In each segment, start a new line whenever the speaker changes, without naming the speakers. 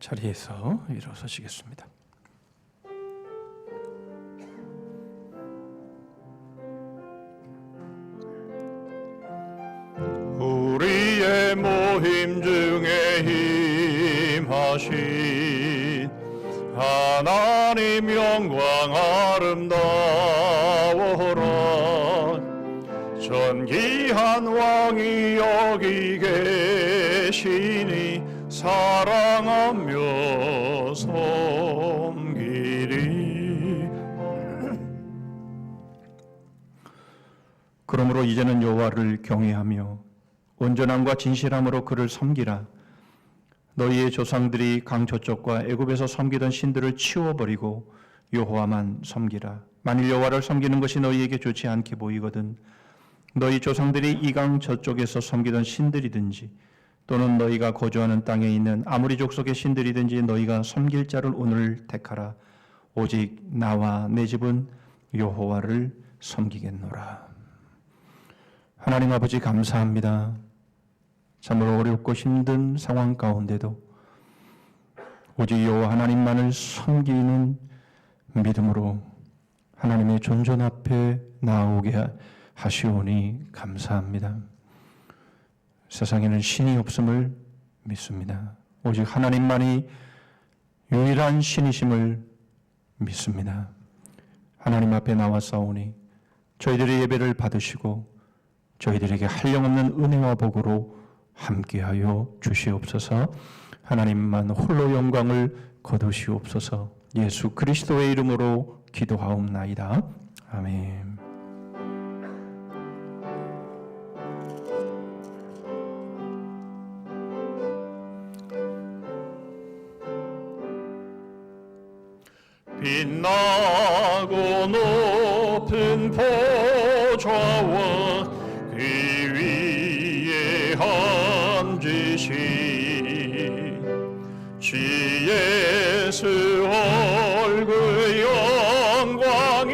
자리에서 일어서시겠습니다.
우리의 모임 중에 임하신 하나님 영광 아름다워라. 전기한 왕이 여기 계시니 사랑하며 섬기리.
그러므로 이제는 여호와를 경외하며 온전함과 진실함으로 그를 섬기라. 너희의 조상들이 강 저쪽과 애굽에서 섬기던 신들을 치워버리고 여호와만 섬기라. 만일 여호와를 섬기는 것이 너희에게 좋지 않게 보이거든 너희 조상들이 이 강 저쪽에서 섬기던 신들이든지 또는 너희가 거주하는 땅에 있는 아무리 족속의 신들이든지 너희가 섬길 자를 오늘 택하라. 오직 나와 내 집은 여호와를 섬기겠노라. 하나님 아버지 감사합니다. 참으로 어렵고 힘든 상황 가운데도 오직 여호와 하나님만을 섬기는 믿음으로 하나님의 존전 앞에 나오게 하시오니 감사합니다. 세상에는 신이 없음을 믿습니다. 오직 하나님만이 유일한 신이심을 믿습니다. 하나님 앞에 나와싸우니 저희들의 예배를 받으시고 저희들에게 한량없는 은혜와 복으로 함께하여 주시옵소서. 하나님만 홀로 영광을 거두시옵소서. 예수 그리스도의 이름으로 기도하옵나이다. 아멘.
빛나고 높은 보좌와 그 위에 앉으신 주 예수 얼굴 영광이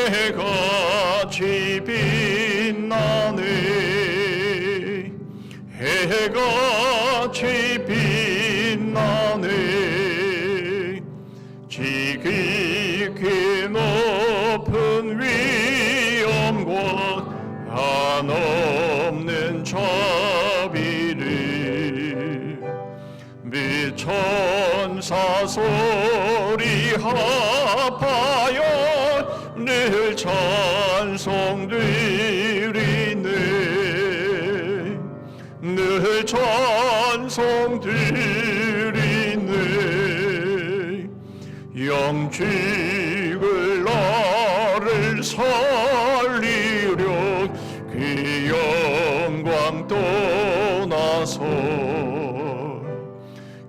해같이 빛나네. 해같이 빛나네. 지극히 높은 위엄과 한없는 자비를 미 천사 소리 합하여 늘 찬송드리네. 늘 찬송드리네. 영축을 나를 살리려 그 영광 떠나서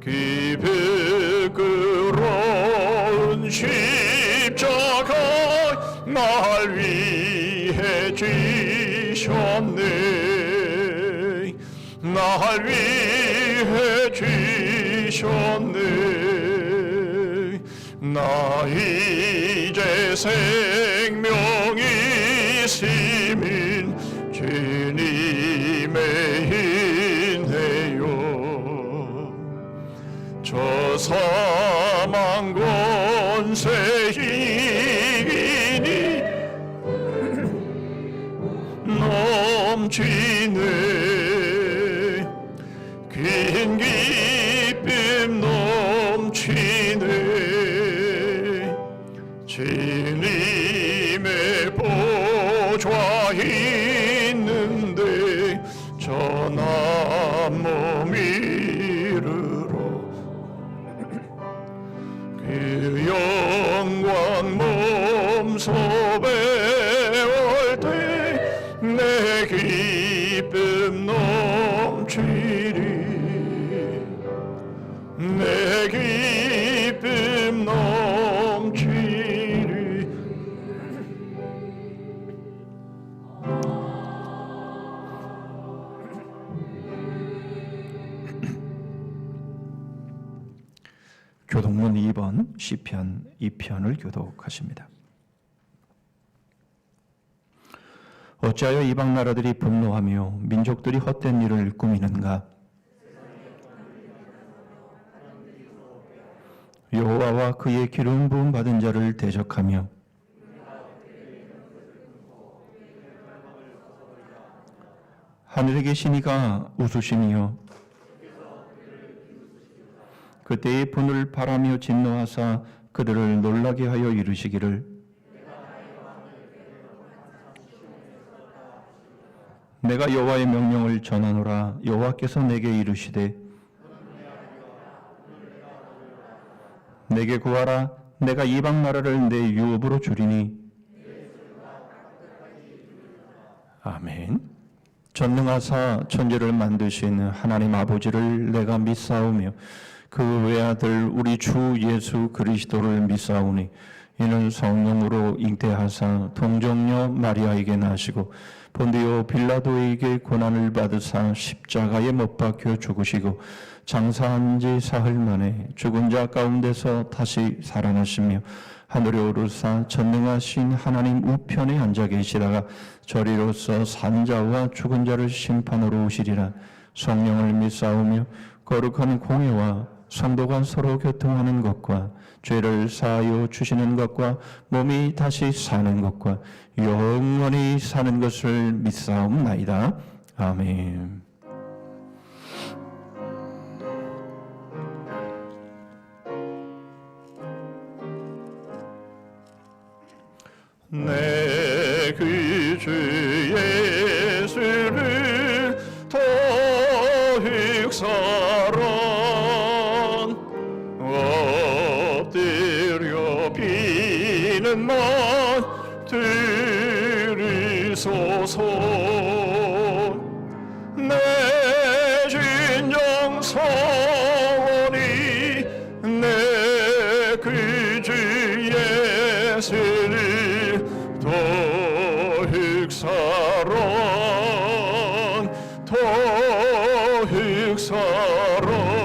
그 부끄러운 십자가 날 위해 지셨네. 날 위해 지셨네. 나 이제 생명이 있음인 주님의 인해요. 저 사망 권세 이기니 넘치네. 긴 기쁨 넘치네. 주님의 보좌 있는데 전한 몸 이르러 그 영광 몸소 배울 때 내 기쁨 넘치리. 내 기쁨 넘치리.
교독문 2번 시편 2편을 교독하십니다. 어찌하여 이방 나라들이 분노하며 민족들이 헛된 일을 꾸미는가? 여호와와 그의 기름 부음 받은 자를 대적하며 하늘에 계신 이가 웃으시며 그때의 분을 바라며 진노하사 그들을 놀라게 하여 이르시기를 내가 여호와의 명령을 전하노라. 여호와께서 내게 이르시되 내게 구하라. 내가 이방 나라를 내 유업으로 주리니. 아멘. 전능하사 천지를 만드신 하나님 아버지를 내가 믿사오며 그 외아들 우리 주 예수 그리스도를 믿사오니 이는 성령으로 잉태하사 동정녀 마리아에게 나시고 본디오 빌라도에게 고난을 받으사 십자가에 못 박혀 죽으시고 장사한 지 사흘 만에 죽은 자 가운데서 다시 살아나시며 하늘에 오르사 전능하신 하나님 우편에 앉아 계시다가 저리로서 산 자와 죽은 자를 심판으로 오시리라. 성령을 믿사오며 거룩한 공예와 성도가 서로 교통하는 것과 죄를 사하여 주시는 것과 몸이 다시 사는 것과 영원히 사는 것을 믿사옵나이다. 아멘.
내 그 주 예수를 더 흑사랑 엎드려 비는 날 들으소서. 내 진정 소원이 내 그 주 예수를 더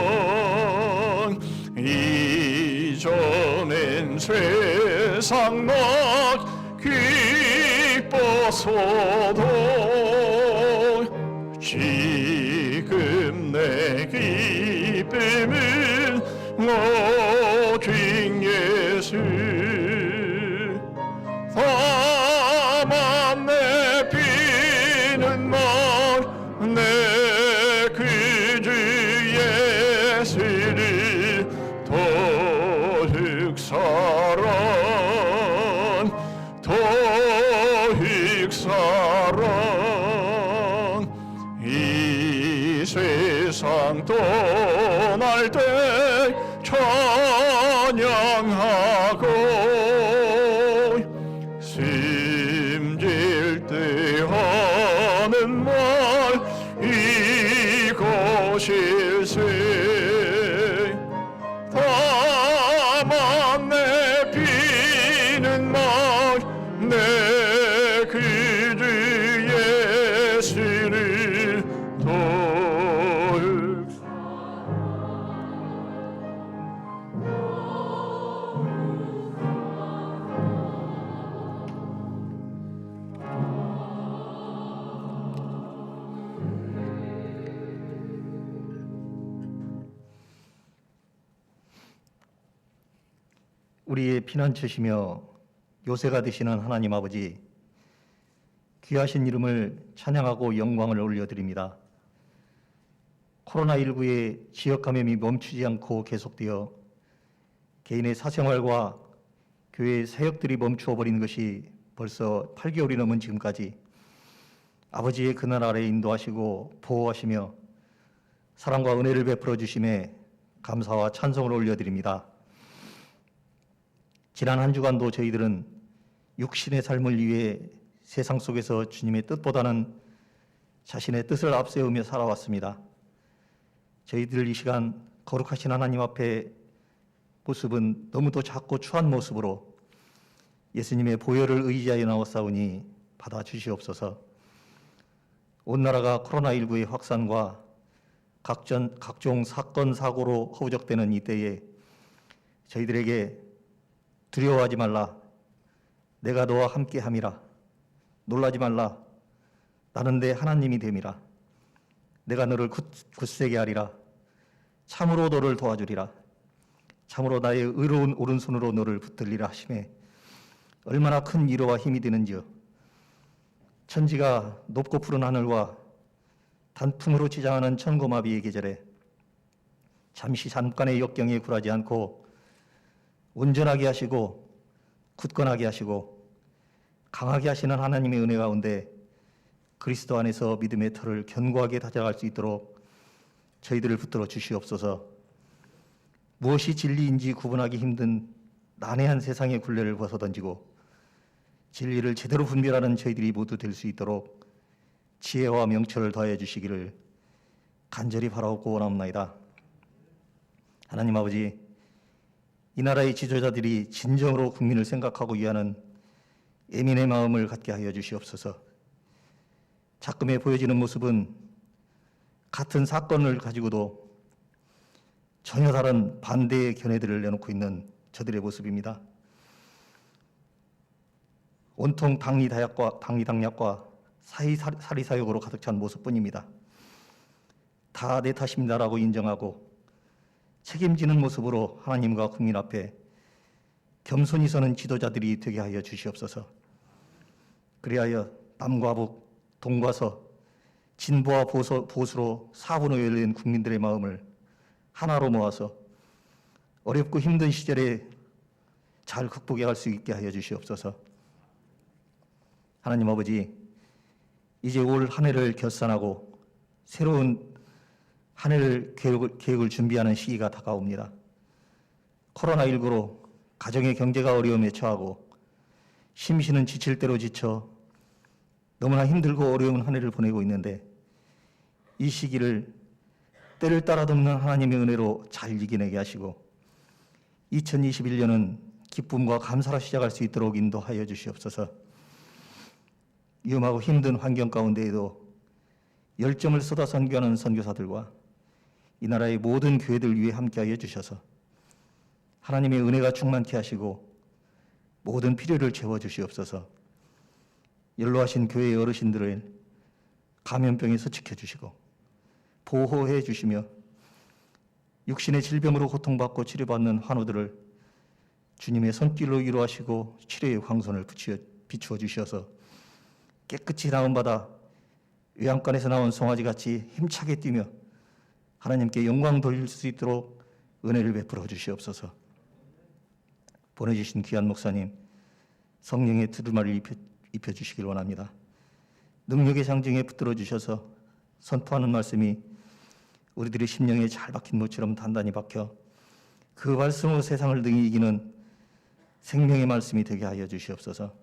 흑사랑 이전엔 세상 나 기뻐서도 지금 내 기쁨은 오직 예수. 다만 내 비는 날 내 그 주 예수를 더 흑사랑 이 세상 떠날 때 찬양하고 심질 때 하는 말 이것일세. 다만 내 비는 말 내 그 주 예수를 더
우리의 피난처시며 요새가 되시는 하나님 아버지, 귀하신 이름을 찬양하고 영광을 올려드립니다. 코로나19의 지역 감염이 멈추지 않고 계속되어 개인의 사생활과 교회의 사역들이 멈추어 버린 것이 벌써 8개월이 넘은 지금까지 아버지의 그날 아래 인도하시고 보호하시며 사랑과 은혜를 베풀어 주심에 감사와 찬송을 올려드립니다. 지난 한 주간도 저희들은 육신의 삶을 위해 세상 속에서 주님의 뜻보다는 자신의 뜻을 앞세우며 살아왔습니다. 저희들 이 시간 거룩하신 하나님 앞에 모습은 너무도 작고 추한 모습으로 예수님의 보혈을 의지하여 나왔사오니 받아주시옵소서. 온 나라가 코로나19의 확산과 각종 사건, 사고로 허우적대는 이때에 저희들에게 두려워하지 말라. 내가 너와 함께함이라. 놀라지 말라. 나는 내 하나님이 됨이라. 내가 너를 굳세게 하리라. 참으로 너를 도와주리라. 참으로 나의 의로운 오른손으로 너를 붙들리라 하시매 얼마나 큰 위로와 힘이 되는지요. 천지가 높고 푸른 하늘과 단풍으로 지장하는 천고마비의 계절에 잠깐의 역경에 굴하지 않고 온전하게 하시고 굳건하게 하시고 강하게 하시는 하나님의 은혜 가운데 그리스도 안에서 믿음의 터를 견고하게 다져갈 수 있도록 저희들을 붙들어 주시옵소서. 무엇이 진리인지 구분하기 힘든 난해한 세상의 굴레를 벗어던지고 진리를 제대로 분별하는 저희들이 모두 될 수 있도록 지혜와 명철을 더하여 주시기를 간절히 바라옵고 원하옵나이다. 하나님 아버지, 이 나라의 지도자들이 진정으로 국민을 생각하고 위하는 예민의 마음을 갖게 하여 주시옵소서. 작금에 보여지는 모습은 같은 사건을 가지고도 전혀 다른 반대의 견해들을 내놓고 있는 저들의 모습입니다. 온통 당리당략과 사리사욕으로 가득 찬 모습뿐입니다. 다 내 탓입니다라고 인정하고 책임지는 모습으로 하나님과 국민 앞에 겸손히 서는 지도자들이 되게 하여 주시옵소서. 그리하여 남과 북, 동과 서, 진보와 보수로 사분으로 열린 국민들의 마음을 하나로 모아서 어렵고 힘든 시절에 잘 극복해 갈 수 있게 하여 주시옵소서. 하나님 아버지, 이제 올 한 해를 결산하고 새로운 한 해를 계획을 준비하는 시기가 다가옵니다. 코로나19로 가정의 경제가 어려움에 처하고 심신은 지칠 대로 지쳐 너무나 힘들고 어려운 한 해를 보내고 있는데 이 시기를 때를 따라 돕는 하나님의 은혜로 잘 이겨내게 하시고 2021년은 기쁨과 감사로 시작할 수 있도록 인도하여 주시옵소서. 위험하고 힘든 환경 가운데에도 열정을 쏟아 선교하는 선교사들과 이 나라의 모든 교회들 위해 함께하여 주셔서 하나님의 은혜가 충만케 하시고 모든 필요를 채워주시옵소서. 연로하신 교회의 어르신들을 감염병에서 지켜주시고 보호해 주시며 육신의 질병으로 고통받고 치료받는 환우들을 주님의 손길로 위로하시고 치료의 광선을 비추어 주셔서 깨끗이 나음받아 외양간에서 나온 송아지같이 힘차게 뛰며 하나님께 영광 돌릴 수 있도록 은혜를 베풀어 주시옵소서. 보내주신 귀한 목사님, 성령의 두루마리를 입혀주시길 원합니다. 능력의 상징에 붙들어 주셔서 선포하는 말씀이 우리들의 심령에 잘 박힌 못처럼 단단히 박혀 그 말씀으로 세상을 능히 이기는 생명의 말씀이 되게 하여 주시옵소서.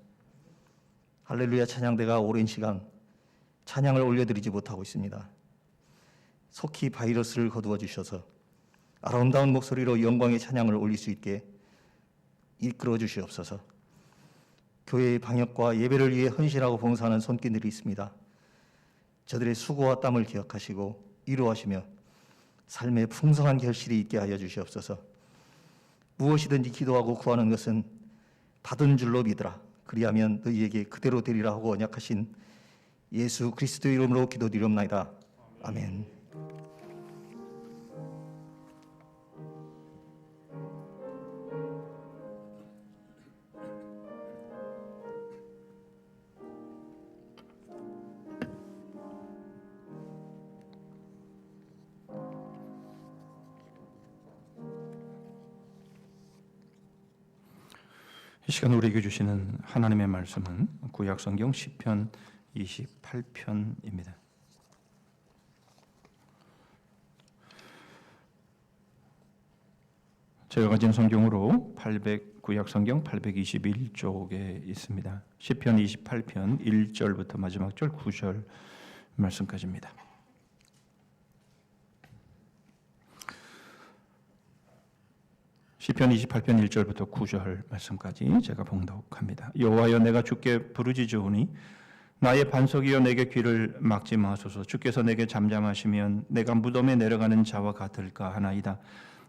할렐루야 찬양대가 오랜 시간 찬양을 올려드리지 못하고 있습니다. 속히 바이러스를 거두어 주셔서 아름다운 목소리로 영광의 찬양을 올릴 수 있게 이끌어 주시옵소서. 교회의 방역과 예배를 위해 헌신하고 봉사하는 손길들이 있습니다. 저들의 수고와 땀을 기억하시고 위로하시며 삶의 풍성한 결실이 있게 하여 주시옵소서. 무엇이든지 기도하고 구하는 것은 받은 줄로 믿으라. 그리하면 너희에게 그대로 되리라 하고 언약하신 예수 그리스도의 이름으로 기도드리옵나이다. 아멘.
이 시간 우리에게 주시는 하나님의 말씀은 구약성경 시편 28편입니다. 제가 가진 성경으로 구약성경 821쪽에 있습니다. 시편 28편 1절부터 마지막 절 9절 말씀까지입니다. 시편 28편 1절부터 9절 말씀까지 제가 봉독합니다. 여호와여, 내가 주께 부르짖으오니 나의 반석이여 내게 귀를 막지 마소서. 주께서 내게 잠잠하시면 내가 무덤에 내려가는 자와 같을까 하나이다.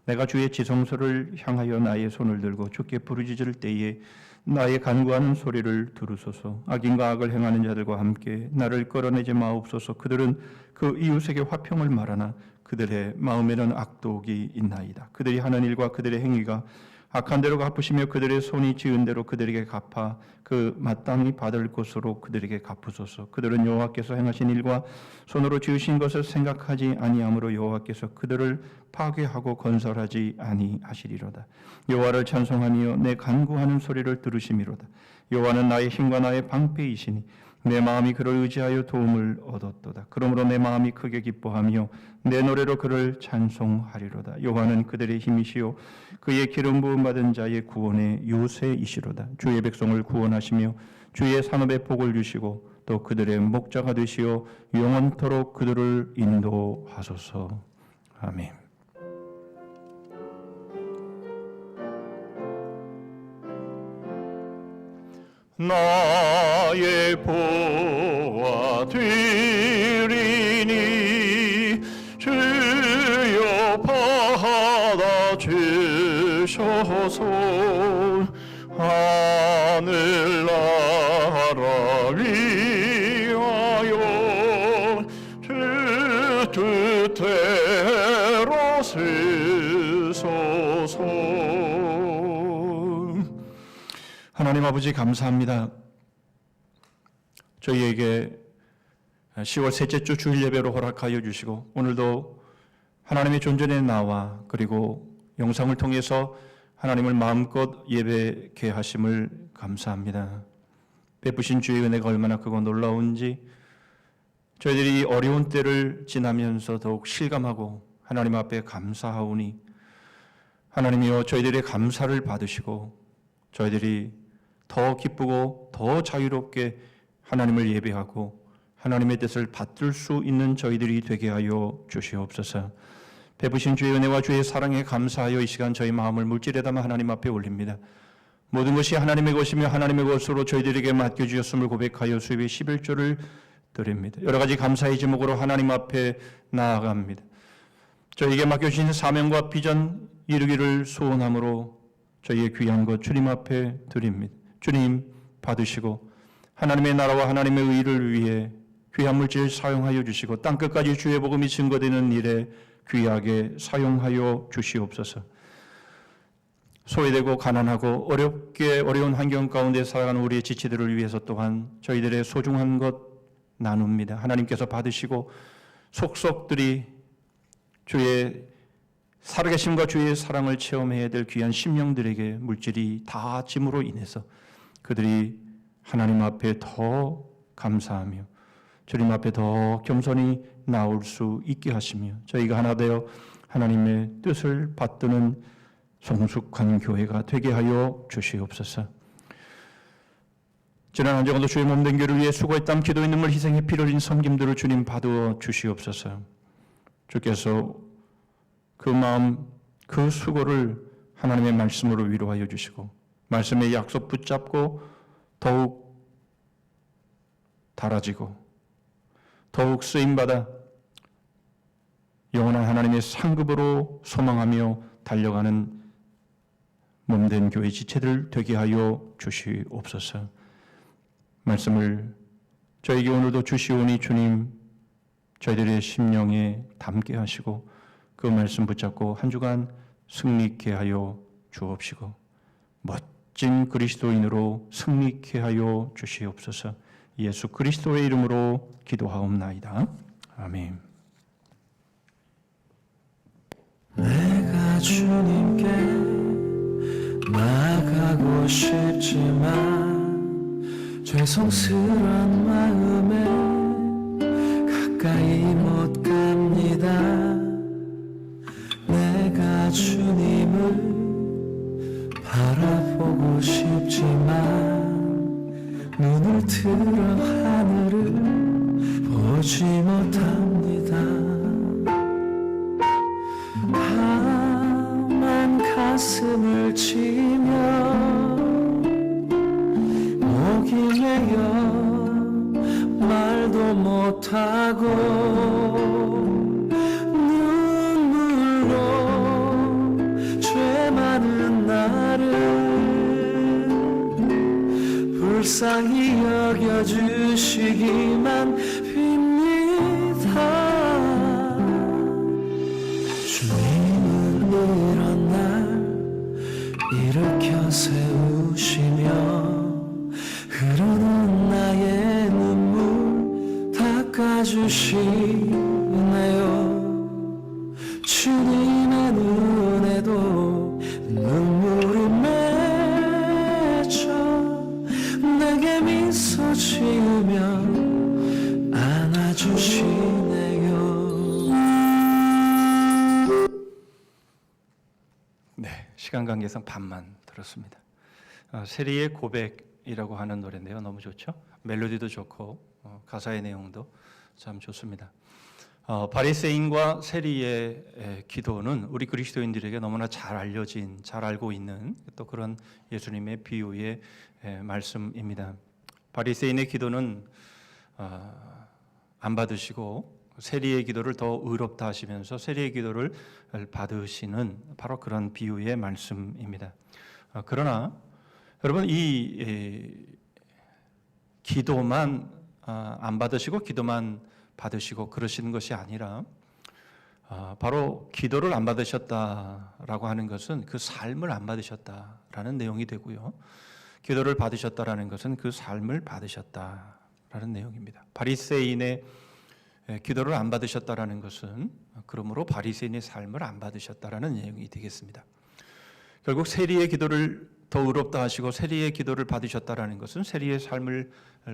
내가 주의 지성소를 향하여 나의 손을 들고 주께 부르짖을 때에 나의 간구하는 소리를 들으소서. 악인과 악을 행하는 자들과 함께 나를 끌어내지 마옵소서. 그들은 그 이웃에게 화평을 말하나 그들의 마음에는 악독이 있나이다. 그들이 하는 일과 그들의 행위가 악한 대로 갚으시며 그들의 손이 지은 대로 그들에게 갚아 그 마땅히 받을 것으로 그들에게 갚으소서. 그들은 여호와께서 행하신 일과 손으로 지으신 것을 생각하지 아니하므로 여호와께서 그들을 파괴하고 건설하지 아니하시리로다. 여호와를 찬송하며 내 간구하는 소리를 들으심이로다. 여호와는 나의 힘과 나의 방패이시니 내 마음이 그를 의지하여 도움을 얻었도다. 그러므로 내 마음이 크게 기뻐하며 내 노래로 그를 찬송하리로다. 여호와는 그들의 힘이시요 그의 기름 부음 받은 자의 구원의 요새이시로다. 주의 백성을 구원하시며 주의 산업에 복을 주시고 또 그들의 목자가 되시어 영원토록 그들을 인도하소서. 아멘.
나의 보아 드리니 주여 받아 주셔서 하늘나라 위하여 주 뜻대로 쓰소서.
하나님 아버지 감사합니다. 저희에게 10월 셋째 주 주일 예배로 허락하여 주시고 오늘도 하나님의 존전에 나와 그리고 영상을 통해서 하나님을 마음껏 예배케 하심을 감사합니다. 베푸신 주의 은혜가 얼마나 크고 놀라운지 저희들이 어려운 때를 지나면서 더욱 실감하고 하나님 앞에 감사하오니 하나님이여 저희들의 감사를 받으시고 저희들이 더 기쁘고 더 자유롭게 하나님을 예배하고 하나님의 뜻을 받들 수 있는 저희들이 되게 하여 주시옵소서. 베푸신 주의 은혜와 주의 사랑에 감사하여 이 시간 저희 마음을 물질에 담아 하나님 앞에 올립니다. 모든 것이 하나님의 것이며 하나님의 것으로 저희들에게 맡겨주셨음을 고백하여 수입의 11조를 드립니다. 여러 가지 감사의 제목으로 하나님 앞에 나아갑니다. 저희에게 맡겨주신 사명과 비전 이루기를 소원함으로 저희의 귀한 것 주님 앞에 드립니다. 주님 받으시고 하나님의 나라와 하나님의 의를 위해 귀한 물질 사용하여 주시고 땅끝까지 주의 복음이 증거되는 일에 귀하게 사용하여 주시옵소서. 소외되고 가난하고 어려운 환경 가운데 살아가는 우리의 지체들을 위해서 또한 저희들의 소중한 것 나눕니다. 하나님께서 받으시고 속속들이 주의 살아계심과 주의 사랑을 체험해야 될 귀한 심령들에게 물질이 닿아짐으로 인해서 그들이 하나님 앞에 더 감사하며 주님 앞에 더 겸손히 나올 수 있게 하시며 저희가 하나 되어 하나님의 뜻을 받드는 성숙한 교회가 되게 하여 주시옵소서. 지난 한 주간도 주의 몸된 교회를 위해 수고의 땀, 기도의 눈물, 희생의 피를 흘린 섬김들을 주님 받아 주시옵소서. 주께서 그 마음, 그 수고를 하나님의 말씀으로 위로하여 주시고 말씀의 약속 붙잡고 더욱 달아지고 더욱 쓰임받아 영원한 하나님의 상급으로 소망하며 달려가는 몸된 교회 지체들 되게 하여 주시옵소서. 말씀을 저에게 오늘도 주시오니 주님 저희들의 심령에 담게 하시고 그 말씀 붙잡고 한 주간 승리케 하여 주옵시고 멋진 그리스도인으로 승리케 하여 주시옵소서. 예수 그리스도의 이름으로 기도하옵나이다. 아멘.
내가 주님께 나아가고 싶지만 죄송스런 마음에 가까이 못 갑니다. 내가 주님을 바라보고 싶지만 눈을 들어 하늘을 보지 못합니다. 가만 가슴을 치며 목이 메여 말도 못하고 눈물로 죄 많은 나를 불쌍히 여겨주시기만 빕니다. 일으켜 세우시며 흐르는 나의 눈물 닦아주시네요. 주님의 눈에도 눈물이 맺혀 내게 미소 지으며 안아주시네요.
네, 시간 관계상 반만 들었습니다. 세리의 고백이라고 하는 노래인데요, 너무 좋죠. 멜로디도 좋고 가사의 내용도 참 좋습니다. 바리새인과 세리의 기도는 우리 그리스도인들에게 너무나 잘 알려진, 잘 알고 있는 또 그런 예수님의 비유의 말씀입니다. 바리새인의 기도는 안 받으시고 세리의 기도를 더 의롭다 하시면서 세리의 기도를 받으시는 바로 그런 비유의 말씀입니다. 그러나 여러분, 이 기도만 안 받으시고 기도만 받으시고 그러시는 것이 아니라 바로 기도를 안 받으셨다라고 하는 것은 그 삶을 안 받으셨다라는 내용이 되고요. 기도를 받으셨다라는 것은 그 삶을 받으셨다라는 내용입니다. 바리새인의 기도를 안 받으셨다라는 것은 그러므로 바리새인의 삶을 안 받으셨다라는 내용이 되겠습니다. 결국 세리의 기도를 더 의롭다 하시고 세리의 기도를 받으셨다라는 것은 세리의 삶을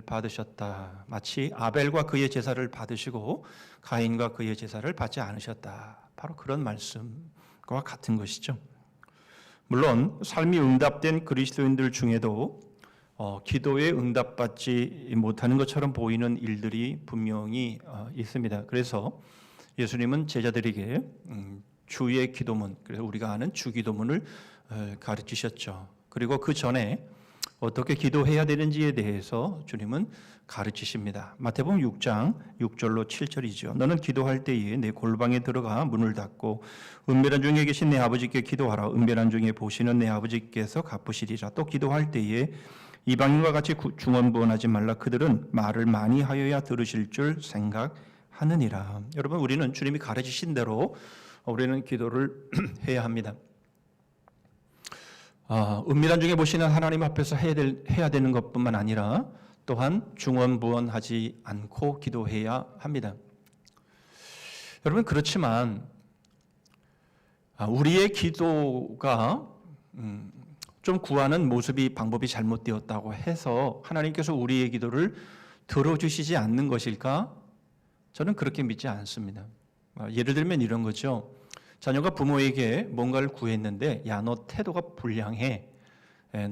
받으셨다. 마치 아벨과 그의 제사를 받으시고 가인과 그의 제사를 받지 않으셨다. 바로 그런 말씀과 같은 것이죠. 물론 삶이 응답된 그리스도인들 중에도 기도에 응답받지 못하는 것처럼 보이는 일들이 분명히 있습니다. 그래서 예수님은 제자들에게 주의 기도문, 그래서 우리가 아는 주기도문을 가르치셨죠. 그리고 그 전에 어떻게 기도해야 되는지에 대해서 주님은 가르치십니다. 마태복음 6장 6절로 7절이죠. 너는 기도할 때에 내 골방에 들어가 문을 닫고 은밀한 중에 계신 내 아버지께 기도하라. 은밀한 중에 보시는 내 아버지께서 갚으시리라. 또 기도할 때에 이방인과 같이 중언부언하지 말라. 그들은 말을 많이 하여야 들으실 줄 생각하느니라. 여러분, 우리는 주님이 가르치신 대로 우리는 기도를 해야 합니다. 은밀한 중에 보시는 하나님 앞에서 해야 되는 것뿐만 아니라 또한 중언부언하지 않고 기도해야 합니다. 여러분, 그렇지만 우리의 기도가 좀 구하는 모습이 방법이 잘못되었다고 해서 하나님께서 우리의 기도를 들어주시지 않는 것일까? 저는 그렇게 믿지 않습니다. 예를 들면 이런 거죠. 자녀가 부모에게 뭔가를 구했는데 야, 너 태도가 불량해.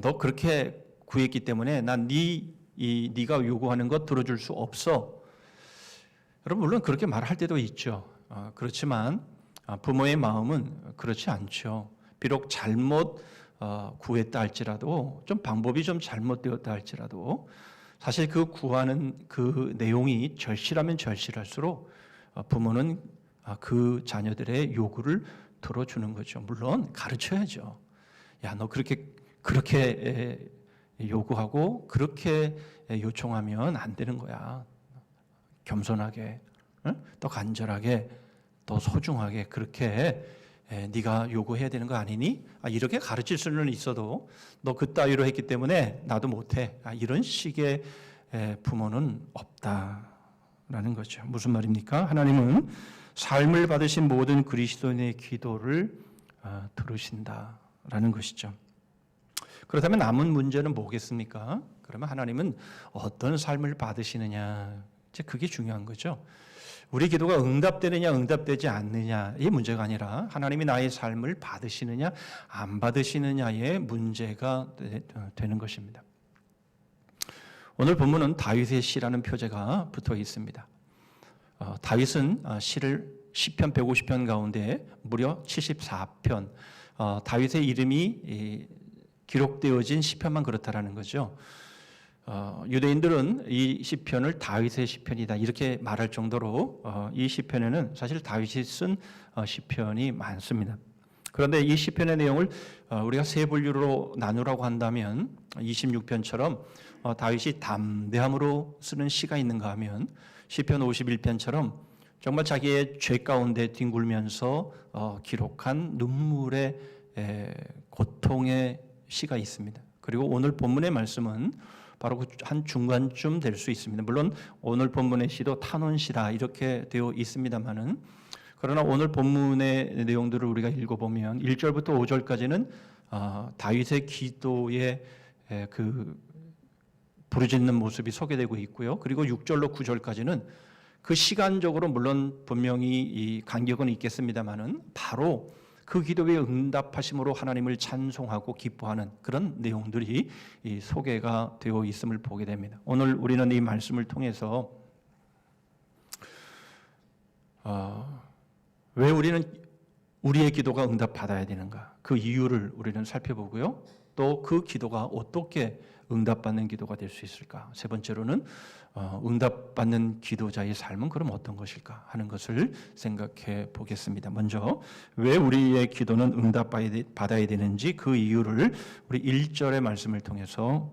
너 그렇게 구했기 때문에 난 네가 요구하는 것 들어줄 수 없어. 여러분, 물론 그렇게 말할 때도 있죠. 그렇지만 부모의 마음은 그렇지 않죠. 비록 잘못 구했다 할지라도, 좀 방법이 좀 잘못되었다 할지라도 사실 그 구하는 그 내용이 절실하면 절실할수록 부모는 그 자녀들의 요구를 들어주는 거죠. 물론 가르쳐야죠. 야, 너 그렇게 요구하고 그렇게 요청하면 안 되는 거야. 겸손하게, 더 간절하게, 더 소중하게 그렇게 네가 요구해야 되는 거 아니니? 이렇게 가르칠 수는 있어도 너 그따위로 했기 때문에 나도 못해. 이런 식의 부모는 없다라는 거죠. 무슨 말입니까? 하나님은 삶을 받으신 모든 그리스도인의 기도를 들으신다라는 것이죠. 그렇다면 남은 문제는 뭐겠습니까? 그러면 하나님은 어떤 삶을 받으시느냐, 이제 그게 중요한 거죠. 우리 기도가 응답되느냐 응답되지 않느냐의 문제가 아니라 하나님이 나의 삶을 받으시느냐 안 받으시느냐의 문제가 되는 것입니다. 오늘 본문은 다윗의 시라는 표제가 붙어 있습니다. 다윗은 시편 150편 가운데 무려 74편, 다윗의 이름이 기록되어진 시편만 그렇다라는 거죠. 유대인들은 이 시편을 다윗의 시편이다 이렇게 말할 정도로 이 시편에는 사실 다윗이 쓴 시편이 많습니다. 그런데 이 시편의 내용을 우리가 세 분류로 나누라고 한다면 26편처럼 다윗이 담대함으로 쓰는 시가 있는가 하면 시편 51편처럼 정말 자기의 죄 가운데 뒹굴면서 기록한 눈물의 고통의 시가 있습니다. 그리고 오늘 본문의 말씀은 바로 그 한 중간쯤 될 수 있습니다. 물론 오늘 본문의 시도 탄원시다 이렇게 되어 있습니다만은, 그러나 오늘 본문의 내용들을 우리가 읽어보면 1절부터 5절까지는 다윗의 기도의 그 부르짖는 모습이 소개되고 있고요. 그리고 6절로 9절까지는 그 시간적으로 물론 분명히 이 간격은 있겠습니다만은 바로 그 기도에 응답하심으로 하나님을 찬송하고 기뻐하는 그런 내용들이 이 소개가 되어 있음을 보게 됩니다. 오늘 우리는 이 말씀을 통해서 왜 우리는 우리의 기도가 응답받아야 되는가, 그 이유를 우리는 살펴보고요. 또 그 기도가 어떻게 응답받는 기도가 될 수 있을까. 세 번째로는 응답받는 기도자의 삶은 그럼 어떤 것일까 하는 것을 생각해 보겠습니다. 먼저 왜 우리의 기도는 응답받아야 되는지 그 이유를 우리 1절의 말씀을 통해서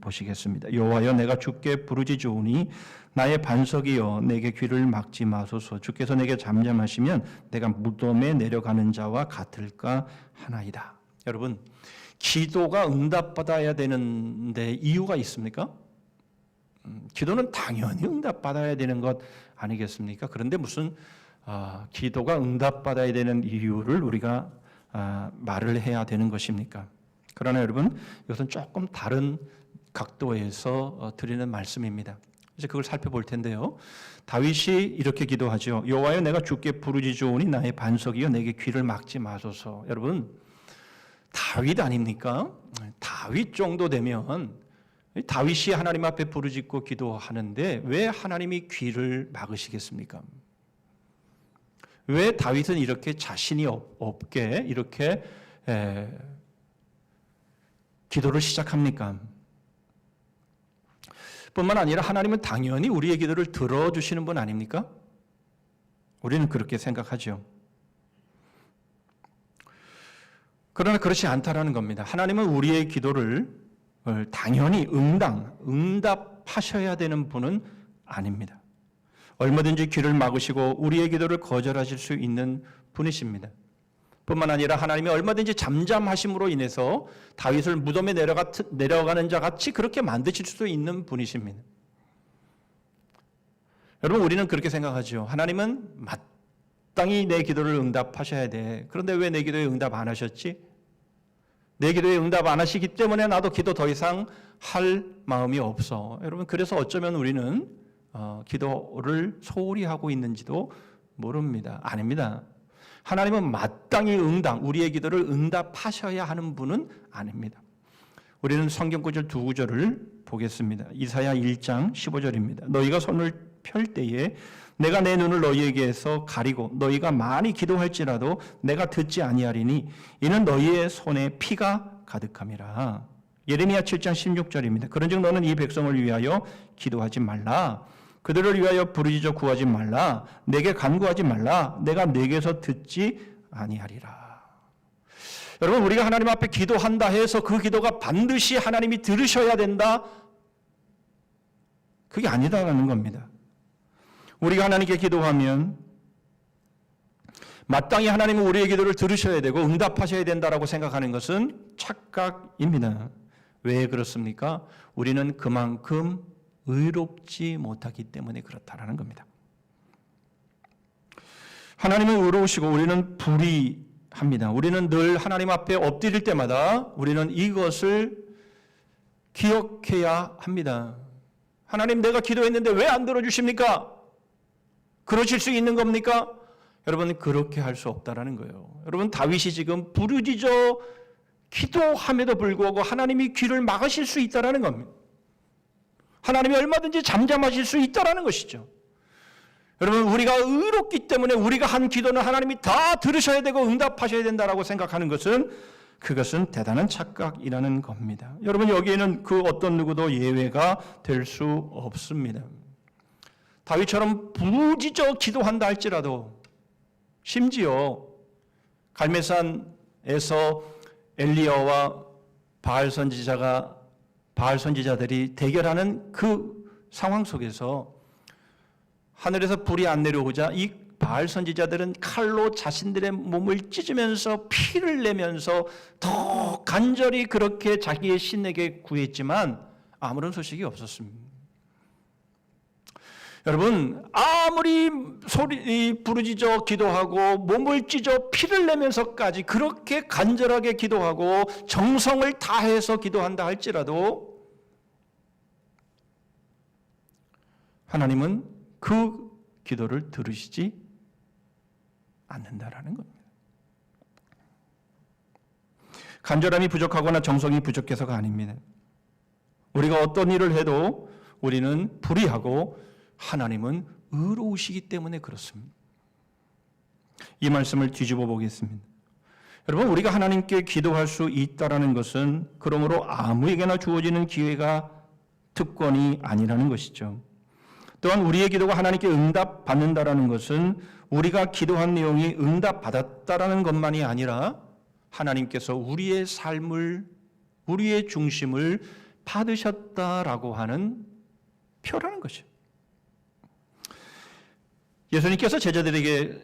보시겠습니다. 여호와여, 내가 주께 부르짖으오니 나의 반석이여 내게 귀를 막지 마소서. 주께서 내게 잠잠하시면 내가 무덤에 내려가는 자와 같을까 하나이다. 여러분, 기도가 응답받아야 되는데 이유가 있습니까? 기도는 당연히 응답받아야 되는 것 아니겠습니까? 그런데 무슨 기도가 응답받아야 되는 이유를 우리가 말을 해야 되는 것입니까? 그러나 여러분, 이것은 조금 다른 각도에서 드리는 말씀입니다. 이제 그걸 살펴볼 텐데요. 다윗이 이렇게 기도하죠. 여호와여, 내가 주께 부르짖으오니 나의 반석이여 내게 귀를 막지 마소서. 여러분, 다윗 아닙니까? 다윗 정도 되면 다윗이 하나님 앞에 부르짖고 기도하는데 왜 하나님이 귀를 막으시겠습니까? 왜 다윗은 이렇게 자신이 없게 이렇게 기도를 시작합니까? 뿐만 아니라 하나님은 당연히 우리의 기도를 들어주시는 분 아닙니까? 우리는 그렇게 생각하죠. 그러나 그렇지 않다라는 겁니다. 하나님은 우리의 기도를 당연히 응답하셔야 되는 분은 아닙니다. 얼마든지 귀를 막으시고 우리의 기도를 거절하실 수 있는 분이십니다. 뿐만 아니라 하나님이 얼마든지 잠잠하심으로 인해서 다윗을 무덤에 내려가는 자 같이 그렇게 만드실 수도 있는 분이십니다. 여러분, 우리는 그렇게 생각하죠. 하나님은 마땅히 내 기도를 응답하셔야 돼. 그런데 왜 내 기도에 응답 안 하셨지? 내 기도에 응답 안 하시기 때문에 나도 기도 더 이상 할 마음이 없어. 여러분, 그래서 어쩌면 우리는 기도를 소홀히 하고 있는지도 모릅니다. 아닙니다. 하나님은 마땅히 우리의 기도를 응답하셔야 하는 분은 아닙니다. 우리는 성경 구절 두 구절을 보겠습니다. 이사야 1장 15절입니다. 너희가 손을 펼 때에 내가 내 눈을 너희에게서 가리고 너희가 많이 기도할지라도 내가 듣지 아니하리니 이는 너희의 손에 피가 가득함이라. 예레미야 7장 16절입니다. 그런즉 너는 이 백성을 위하여 기도하지 말라. 그들을 위하여 부르짖어 구하지 말라. 내게 간구하지 말라. 내가 내게서 듣지 아니하리라. 여러분, 우리가 하나님 앞에 기도한다 해서 그 기도가 반드시 하나님이 들으셔야 된다? 그게 아니다라는 겁니다. 우리가 하나님께 기도하면 마땅히 하나님은 우리의 기도를 들으셔야 되고 응답하셔야 된다라고 생각하는 것은 착각입니다. 왜 그렇습니까? 우리는 그만큼 의롭지 못하기 때문에 그렇다라는 겁니다. 하나님은 의로우시고 우리는 불의합니다. 우리는 늘 하나님 앞에 엎드릴 때마다 우리는 이것을 기억해야 합니다. 하나님, 내가 기도했는데 왜 안 들어주십니까? 그러실 수 있는 겁니까? 여러분, 그렇게 할 수 없다라는 거예요. 여러분, 다윗이 지금 부르짖어 기도함에도 불구하고 하나님이 귀를 막으실 수 있다라는 겁니다. 하나님이 얼마든지 잠잠하실 수 있다라는 것이죠. 여러분, 우리가 의롭기 때문에 우리가 한 기도는 하나님이 다 들으셔야 되고 응답하셔야 된다라고 생각하는 것은 그것은 대단한 착각이라는 겁니다. 여러분, 여기에는 그 어떤 누구도 예외가 될 수 없습니다. 다윗처럼 부르짖어 기도한다 할지라도, 심지어 갈멜산에서 엘리야와 바알 선지자들이 대결하는 그 상황 속에서 하늘에서 불이 안 내려오자 이 바알 선지자들은 칼로 자신들의 몸을 찢으면서 피를 내면서 더 간절히 그렇게 자기의 신에게 구했지만 아무런 소식이 없었습니다. 여러분, 아무리 부르짖어 기도하고 몸을 찢어 피를 내면서까지 그렇게 간절하게 기도하고 정성을 다해서 기도한다 할지라도 하나님은 그 기도를 들으시지 않는다라는 겁니다. 간절함이 부족하거나 정성이 부족해서가 아닙니다. 우리가 어떤 일을 해도 우리는 불의하고 하나님은 의로우시기 때문에 그렇습니다. 이 말씀을 뒤집어 보겠습니다. 여러분, 우리가 하나님께 기도할 수 있다라는 것은 그러므로 아무에게나 주어지는 기회가 특권이 아니라는 것이죠. 또한 우리의 기도가 하나님께 응답받는다라는 것은 우리가 기도한 내용이 응답받았다라는 것만이 아니라 하나님께서 우리의 삶을, 우리의 중심을 받으셨다라고 하는 표라는 것이죠. 예수님께서 제자들에게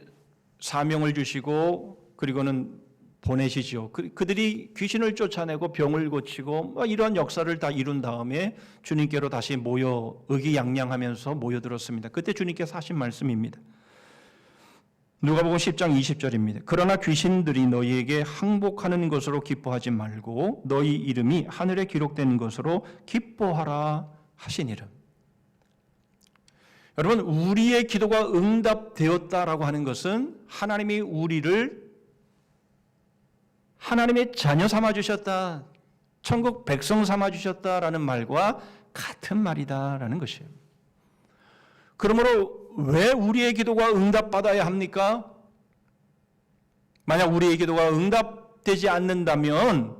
사명을 주시고 그리고는 보내시죠. 그들이 귀신을 쫓아내고 병을 고치고 이러한 역사를 다 이룬 다음에 주님께로 다시 모여 의기양양하면서 모여들었습니다. 그때 주님께서 하신 말씀입니다. 누가복음 10장 20절입니다. 그러나 귀신들이 너희에게 항복하는 것으로 기뻐하지 말고 너희 이름이 하늘에 기록된 것으로 기뻐하라 하시니라. 여러분, 우리의 기도가 응답되었다라고 하는 것은 하나님이 우리를 하나님의 자녀 삼아주셨다, 천국 백성 삼아주셨다라는 말과 같은 말이다라는 것이에요. 그러므로 왜 우리의 기도가 응답받아야 합니까? 만약 우리의 기도가 응답되지 않는다면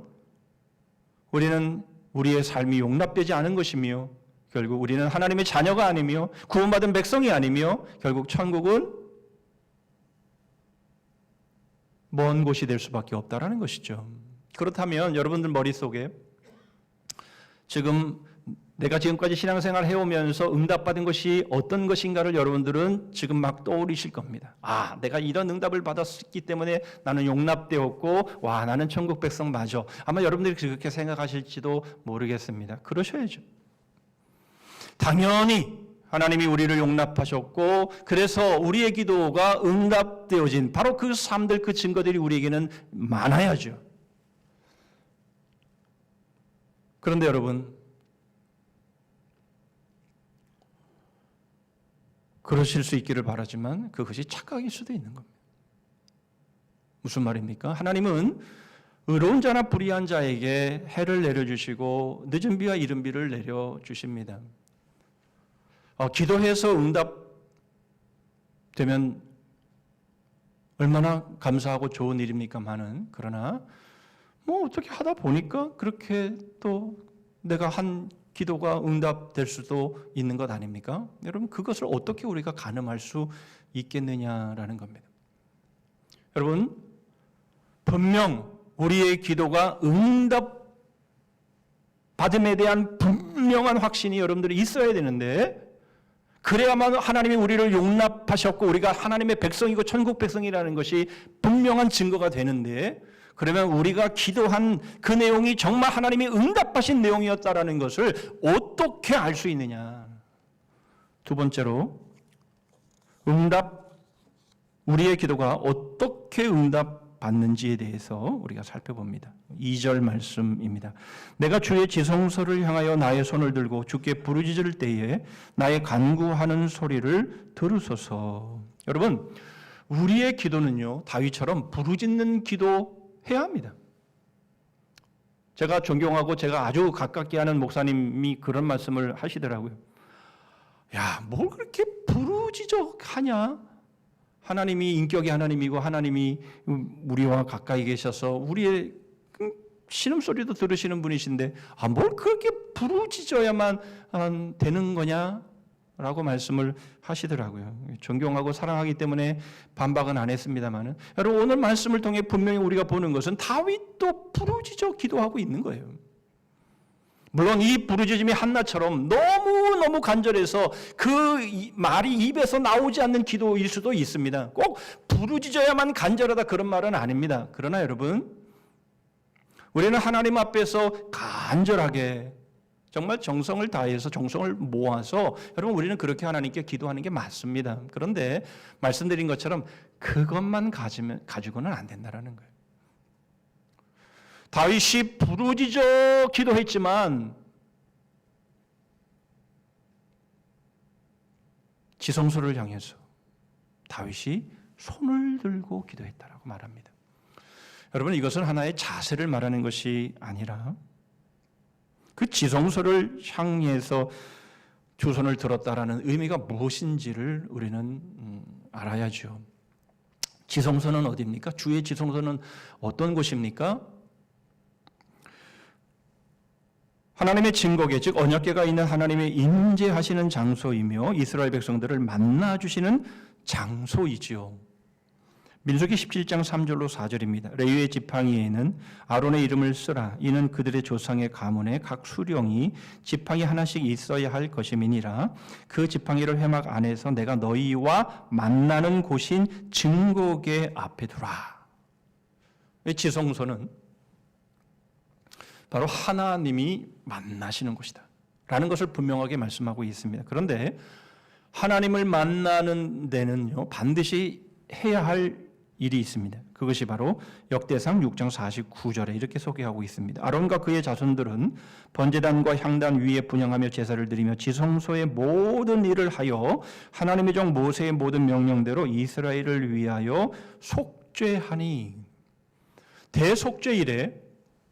우리는 우리의 삶이 용납되지 않은 것이며 결국 우리는 하나님의 자녀가 아니며 구원받은 백성이 아니며 결국 천국은 먼 곳이 될 수밖에 없다라는 것이죠. 그렇다면 여러분들 머릿속에 내가 지금까지 신앙생활 해오면서 응답받은 것이 어떤 것인가를 여러분들은 지금 막 떠올리실 겁니다. 내가 이런 응답을 받았기 때문에 나는 용납되었고 나는 천국 백성 맞아. 아마 여러분들이 그렇게 생각하실지도 모르겠습니다. 그러셔야죠. 당연히 하나님이 우리를 용납하셨고 그래서 우리의 기도가 응답되어진 바로 그 삶들, 그 증거들이 우리에게는 많아야죠. 그런데 여러분, 그러실 수 있기를 바라지만 그것이 착각일 수도 있는 겁니다. 무슨 말입니까? 하나님은 의로운 자나 불의한 자에게 해를 내려주시고 늦은 비와 이른 비를 내려주십니다. 기도해서 응답되면 얼마나 감사하고 좋은 일입니까만은, 그러나 어떻게 하다 보니까 그렇게 또 내가 한 기도가 응답될 수도 있는 것 아닙니까? 여러분, 그것을 어떻게 우리가 가늠할 수 있겠느냐라는 겁니다. 여러분, 분명 우리의 기도가 응답받음에 대한 분명한 확신이 여러분들이 있어야 되는데, 그래야만 하나님이 우리를 용납하셨고 우리가 하나님의 백성이고 천국 백성이라는 것이 분명한 증거가 되는데, 그러면 우리가 기도한 그 내용이 정말 하나님이 응답하신 내용이었다라는 것을 어떻게 알 수 있느냐. 두 번째로, 우리의 기도가 어떻게 응답받는지에 대해서 우리가 살펴봅니다. 2절 말씀입니다. 내가 주의 지성소를 향하여 나의 손을 들고 주께 부르짖을 때에 나의 간구하는 소리를 들으소서. 여러분, 우리의 기도는요, 다윗처럼 부르짖는 기도 해야 합니다. 제가 존경하고 제가 아주 가깝게 하는 목사님이 그런 말씀을 하시더라고요. 뭘 그렇게 부르짖어 하냐? 하나님이 인격이 하나님이고 하나님이 우리와 가까이 계셔서 우리의 신음소리도 들으시는 분이신데 뭘 그렇게 부르짖어야만 되는 거냐? 라고 말씀을 하시더라고요. 존경하고 사랑하기 때문에 반박은 안 했습니다만, 여러분, 오늘 말씀을 통해 분명히 우리가 보는 것은 다윗도 부르짖어 기도하고 있는 거예요. 물론 이 부르짖음이 한나처럼 너무너무 간절해서 그 말이 입에서 나오지 않는 기도일 수도 있습니다. 꼭 부르짖어야만 간절하다 그런 말은 아닙니다. 그러나 여러분, 우리는 하나님 앞에서 간절하게 정말 정성을 다해서 정성을 모아서 여러분 우리는 그렇게 하나님께 기도하는 게 맞습니다. 그런데 말씀드린 것처럼 그것만 가지고는 안 된다는 거예요. 다윗이 부르짖어 기도했지만 지성소를 향해서 다윗이 손을 들고 기도했다라고 말합니다. 여러분, 이것은 하나의 자세를 말하는 것이 아니라 그 지성소를 향해서 두 손을 들었다라는 의미가 무엇인지를 우리는 알아야죠. 지성소는 어디입니까? 주의 지성소는 어떤 곳입니까? 하나님의 증거계, 즉 언약궤가 있는 하나님의 임재하시는 장소이며 이스라엘 백성들을 만나주시는 장소이지요. 민수기 17장 3절로 4절입니다. 레위의 지팡이에는 아론의 이름을 쓰라. 이는 그들의 조상의 가문에 각 수령이 지팡이 하나씩 있어야 할 것임이니라. 그 지팡이를 회막 안에서 내가 너희와 만나는 곳인 증거궤 앞에 두라. 지성소는 바로 하나님이 만나시는 곳이다 라는 것을 분명하게 말씀하고 있습니다. 그런데 하나님을 만나는 데는요, 반드시 해야 할 일이 있습니다. 그것이 바로 역대상 6장 49절에 이렇게 소개하고 있습니다. 아론과 그의 자손들은 번제단과 향단 위에 분향하며 제사를 드리며 지성소의 모든 일을 하여 하나님의 종 모세의 모든 명령대로 이스라엘을 위하여 속죄하니. 대속죄일에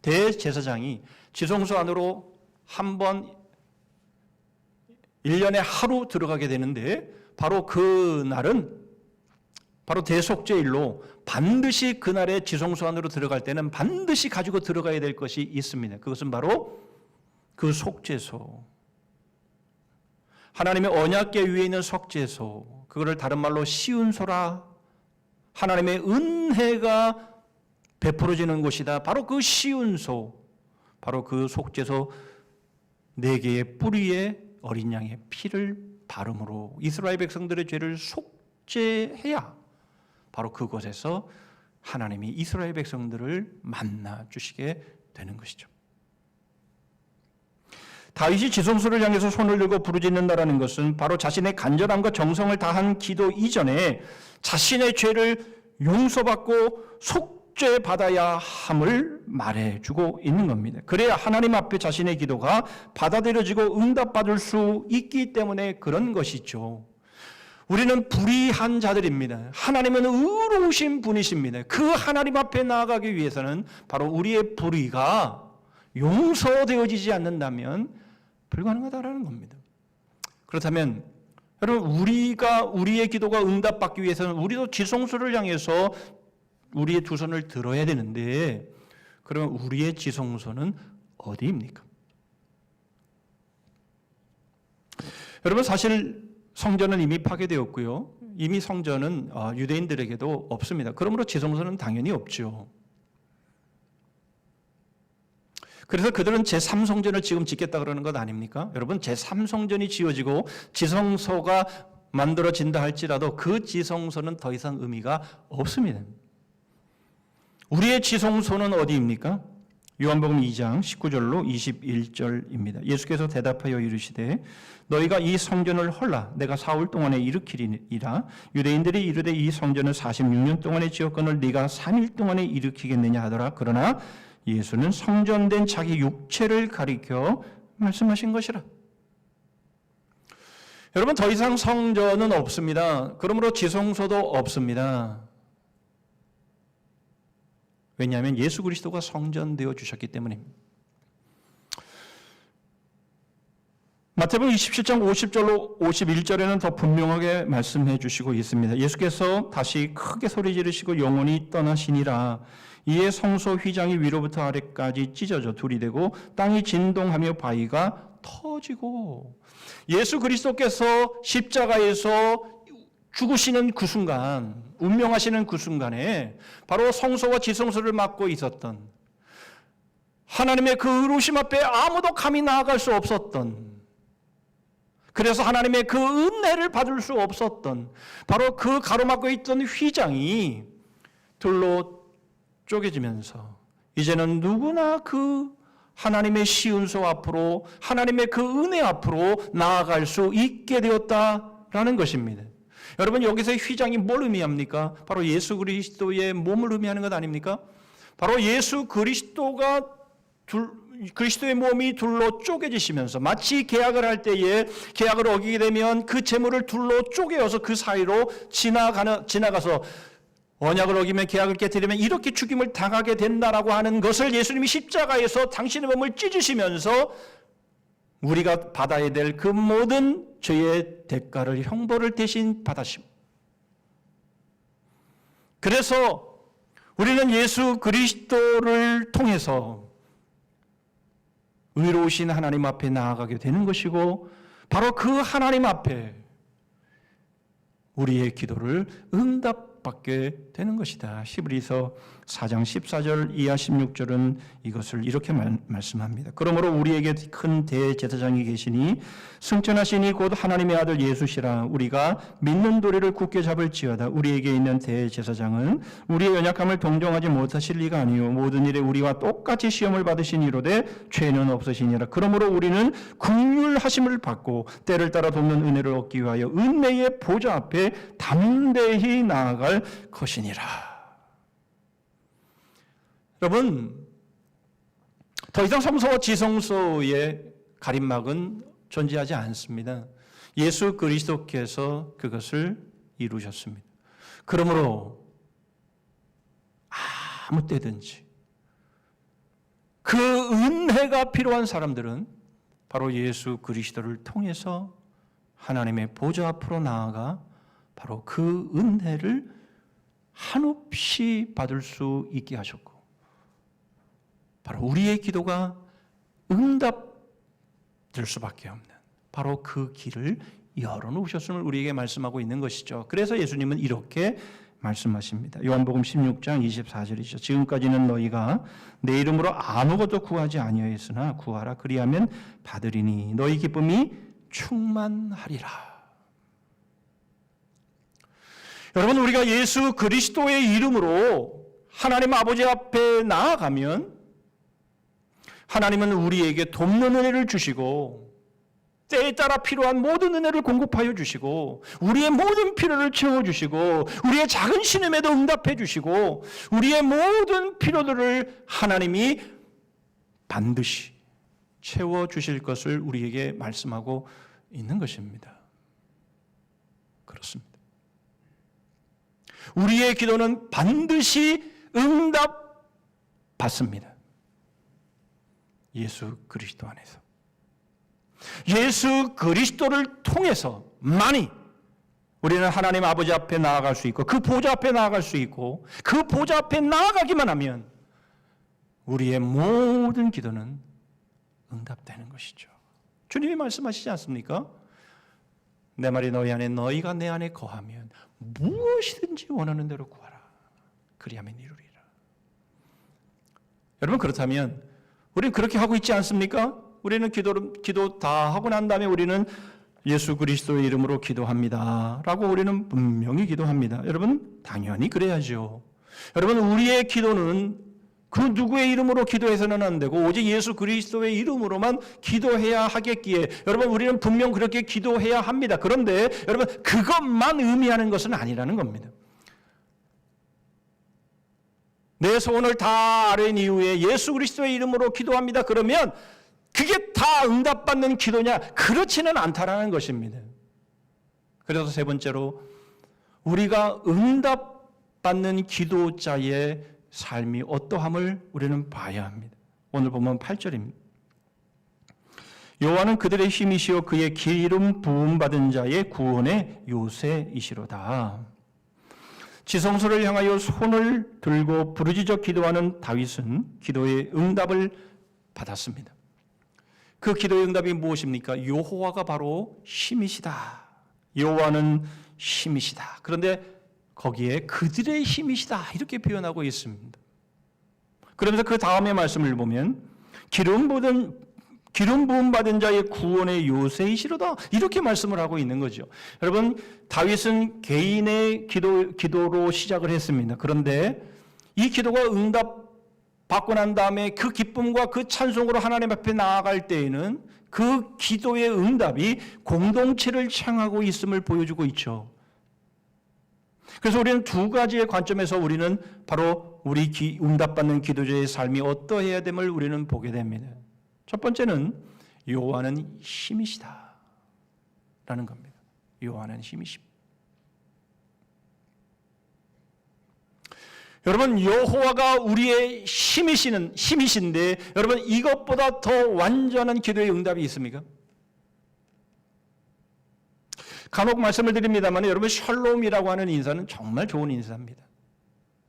대제사장이 지성소 안으로 한 번 1년에 하루 들어가게 되는데 바로 그 날은 바로 대속죄일로 반드시 그날의 지성소 안으로 들어갈 때는 반드시 가지고 들어가야 될 것이 있습니다. 그것은 바로 그 속죄소. 하나님의 언약궤 위에 있는 속죄소. 그거를 다른 말로 시은소라. 하나님의 은혜가 베풀어지는 곳이다. 바로 그 시은소. 바로 그 속죄소 4개의 뿌리에 어린 양의 피를 바름으로 이스라엘 백성들의 죄를 속죄해야 바로 그곳에서 하나님이 이스라엘 백성들을 만나 주시게 되는 것이죠. 다윗이 지성소를 향해서 손을 들고 부르짖는다라는 것은 바로 자신의 간절함과 정성을 다한 기도 이전에 자신의 죄를 용서받고 속죄받아야 함을 말해주고 있는 겁니다. 그래야 하나님 앞에 자신의 기도가 받아들여지고 응답받을 수 있기 때문에 그런 것이죠. 우리는 불의한 자들입니다. 하나님은 의로우신 분이십니다. 그 하나님 앞에 나아가기 위해서는 바로 우리의 불의가 용서되어지지 않는다면 불가능하다라는 겁니다. 그렇다면 여러분, 우리의 기도가 응답받기 위해서는 우리도 지성소를 향해서 우리의 두 손을 들어야 되는데, 그러면 우리의 지성소는 어디입니까? 여러분, 사실 성전은 이미 파괴되었고요. 이미 성전은 유대인들에게도 없습니다. 그러므로 지성소는 당연히 없죠. 그래서 그들은 제3성전을 지금 짓겠다 그러는 것 아닙니까? 여러분, 제3성전이 지어지고 지성소가 만들어진다 할지라도 그 지성소는 더 이상 의미가 없습니다. 우리의 지성소는 어디입니까? 요한복음 2장 19절로 21절입니다. 예수께서 대답하여 이르시되 너희가 이 성전을 헐라 내가 사흘 동안에 일으키리라. 유대인들이 이르되 이 성전을 46년 동안에 지었거늘 네가 3일 동안에 일으키겠느냐 하더라. 그러나 예수는 성전된 자기 육체를 가리켜 말씀하신 것이라. 여러분, 더 이상 성전은 없습니다. 그러므로 지성소도 없습니다. 왜냐하면 예수 그리스도가 성전되어 주셨기 때문입니다. 마태복음 27장 50절로 51절에는 더 분명하게 말씀해 주시고 있습니다. 예수께서 다시 크게 소리 지르시고 영원히 떠나시니라. 이에 성소 휘장이 위로부터 아래까지 찢어져 둘이 되고 땅이 진동하며 바위가 터지고. 예수 그리스도께서 십자가에서 죽으시는 그 순간, 운명하시는 그 순간에 바로 성소와 지성소를 맡고 있었던 하나님의 그 의로우심 앞에 아무도 감히 나아갈 수 없었던, 그래서 하나님의 그 은혜를 받을 수 없었던 바로 그 가로막고 있던 휘장이 둘로 쪼개지면서 이제는 누구나 그 하나님의 시은소 앞으로, 하나님의 그 은혜 앞으로 나아갈 수 있게 되었다라는 것입니다. 여러분, 여기서의 휘장이 뭘 의미합니까? 바로 예수 그리스도의 몸을 의미하는 것 아닙니까? 바로 예수 그리스도의 몸이 둘로 쪼개지시면서, 마치 계약을 할 때에 계약을 어기게 되면 그 재물을 둘로 쪼개어서 그 사이로 지나가서 언약을 어기면, 계약을 깨뜨리면 이렇게 죽임을 당하게 된다라고 하는 것을 예수님이 십자가에서 당신의 몸을 찢으시면서 우리가 받아야 될 그 모든 죄의 대가를, 형벌을 대신 받으심. 그래서 우리는 예수 그리스도를 통해서 의로우신 하나님 앞에 나아가게 되는 것이고, 바로 그 하나님 앞에 우리의 기도를 응답받게 되는 것이다. 히브리서 4장 14절 이하 16절은 이것을 이렇게 말씀합니다. 그러므로 우리에게 큰 대제사장이 계시니 승천하시니 곧 하나님의 아들 예수시라. 우리가 믿는 도리를 굳게 잡을지어다. 우리에게 있는 대제사장은 우리의 연약함을 동정하지 못하실 리가 아니요 모든 일에 우리와 똑같이 시험을 받으시니로되 죄는 없으시니라. 그러므로 우리는 긍휼하심을 받고 때를 따라 돕는 은혜를 얻기 위하여 은혜의 보좌 앞에 담대히 나아갈 것이니라. 여러분, 더 이상 성소와 지성소의 가림막은 존재하지 않습니다. 예수 그리스도께서 그것을 이루셨습니다. 그러므로 아무 때든지 그 은혜가 필요한 사람들은 바로 예수 그리스도를 통해서 하나님의 보좌 앞으로 나아가 바로 그 은혜를 한없이 받을 수 있게 하셨고, 바로 우리의 기도가 응답될 수밖에 없는 바로 그 길을 열어놓으셨음을 우리에게 말씀하고 있는 것이죠. 그래서 예수님은 이렇게 말씀하십니다. 요한복음 16장 24절이죠. 지금까지는 너희가 내 이름으로 아무것도 구하지 아니하였으나 구하라 그리하면 받으리니 너희 기쁨이 충만하리라. 여러분, 우리가 예수 그리스도의 이름으로 하나님 아버지 앞에 나아가면 하나님은 우리에게 돕는 은혜를 주시고 때에 따라 필요한 모든 은혜를 공급하여 주시고 우리의 모든 필요를 채워주시고 우리의 작은 신음에도 응답해 주시고 우리의 모든 필요들을 하나님이 반드시 채워주실 것을 우리에게 말씀하고 있는 것입니다. 그렇습니다. 우리의 기도는 반드시 응답받습니다. 예수 그리스도 안에서. 예수 그리스도를 통해서만이 우리는 하나님 아버지 앞에 나아갈 수 있고 그 보좌 앞에 나아갈 수 있고 그 보좌 앞에 나아가기만 하면 우리의 모든 기도는 응답되는 것이죠. 주님이 말씀하시지 않습니까? 내 말이 너희 안에 너희가 내 안에 거하면 무엇이든지 원하는 대로 구하라. 그리하면 이루리라. 여러분, 그렇다면 우리는 그렇게 하고 있지 않습니까? 우리는 기도 다 하고 난 다음에 우리는 예수 그리스도의 이름으로 기도합니다 라고 우리는 분명히 기도합니다. 여러분, 당연히 그래야죠. 여러분, 우리의 기도는 그 누구의 이름으로 기도해서는 안 되고 오직 예수 그리스도의 이름으로만 기도해야 하겠기에 여러분, 우리는 분명 그렇게 기도해야 합니다. 그런데 여러분, 그것만 의미하는 것은 아니라는 겁니다. 내 소원을 다 아뢰인 이후에 예수 그리스도의 이름으로 기도합니다. 그러면 그게 다 응답받는 기도냐? 그렇지는 않다라는 것입니다. 그래서 세 번째로 우리가 응답받는 기도자의 삶이 어떠함을 우리는 봐야 합니다. 오늘 보면 8절입니다. 여호와는 그들의 힘이시요 그의 기름 부음 받은 자의 구원의 요새이시로다. 지성소를 향하여 손을 들고 부르짖어 기도하는 다윗은 기도의 응답을 받았습니다. 그 기도의 응답이 무엇입니까? 여호와가 바로 힘이시다. 여호와는 힘이시다. 그런데 거기에 그들의 힘이시다 이렇게 표현하고 있습니다. 그러면서 그 다음의 말씀을 보면 기름 부음 받은 자의 구원의 요새이시로다. 이렇게 말씀을 하고 있는 거죠. 여러분, 다윗은 개인의 기도로 시작을 했습니다. 그런데 이 기도가 응답 받고 난 다음에 그 기쁨과 그 찬송으로 하나님 앞에 나아갈 때에는 그 기도의 응답이 공동체를 향하고 있음을 보여주고 있죠. 그래서 우리는 두 가지의 관점에서 우리는 바로 우리 응답받는 기도자의 삶이 어떠해야 됨을 우리는 보게 됩니다. 첫 번째는 여호와는 힘이시다 라는 겁니다. 여호와는 힘이십니다. 여러분, 여호와가 우리의 힘이신데 여러분, 이것보다 더 완전한 기도의 응답이 있습니까? 간혹 말씀을 드립니다만 여러분, 샬롬이라고 하는 인사는 정말 좋은 인사입니다.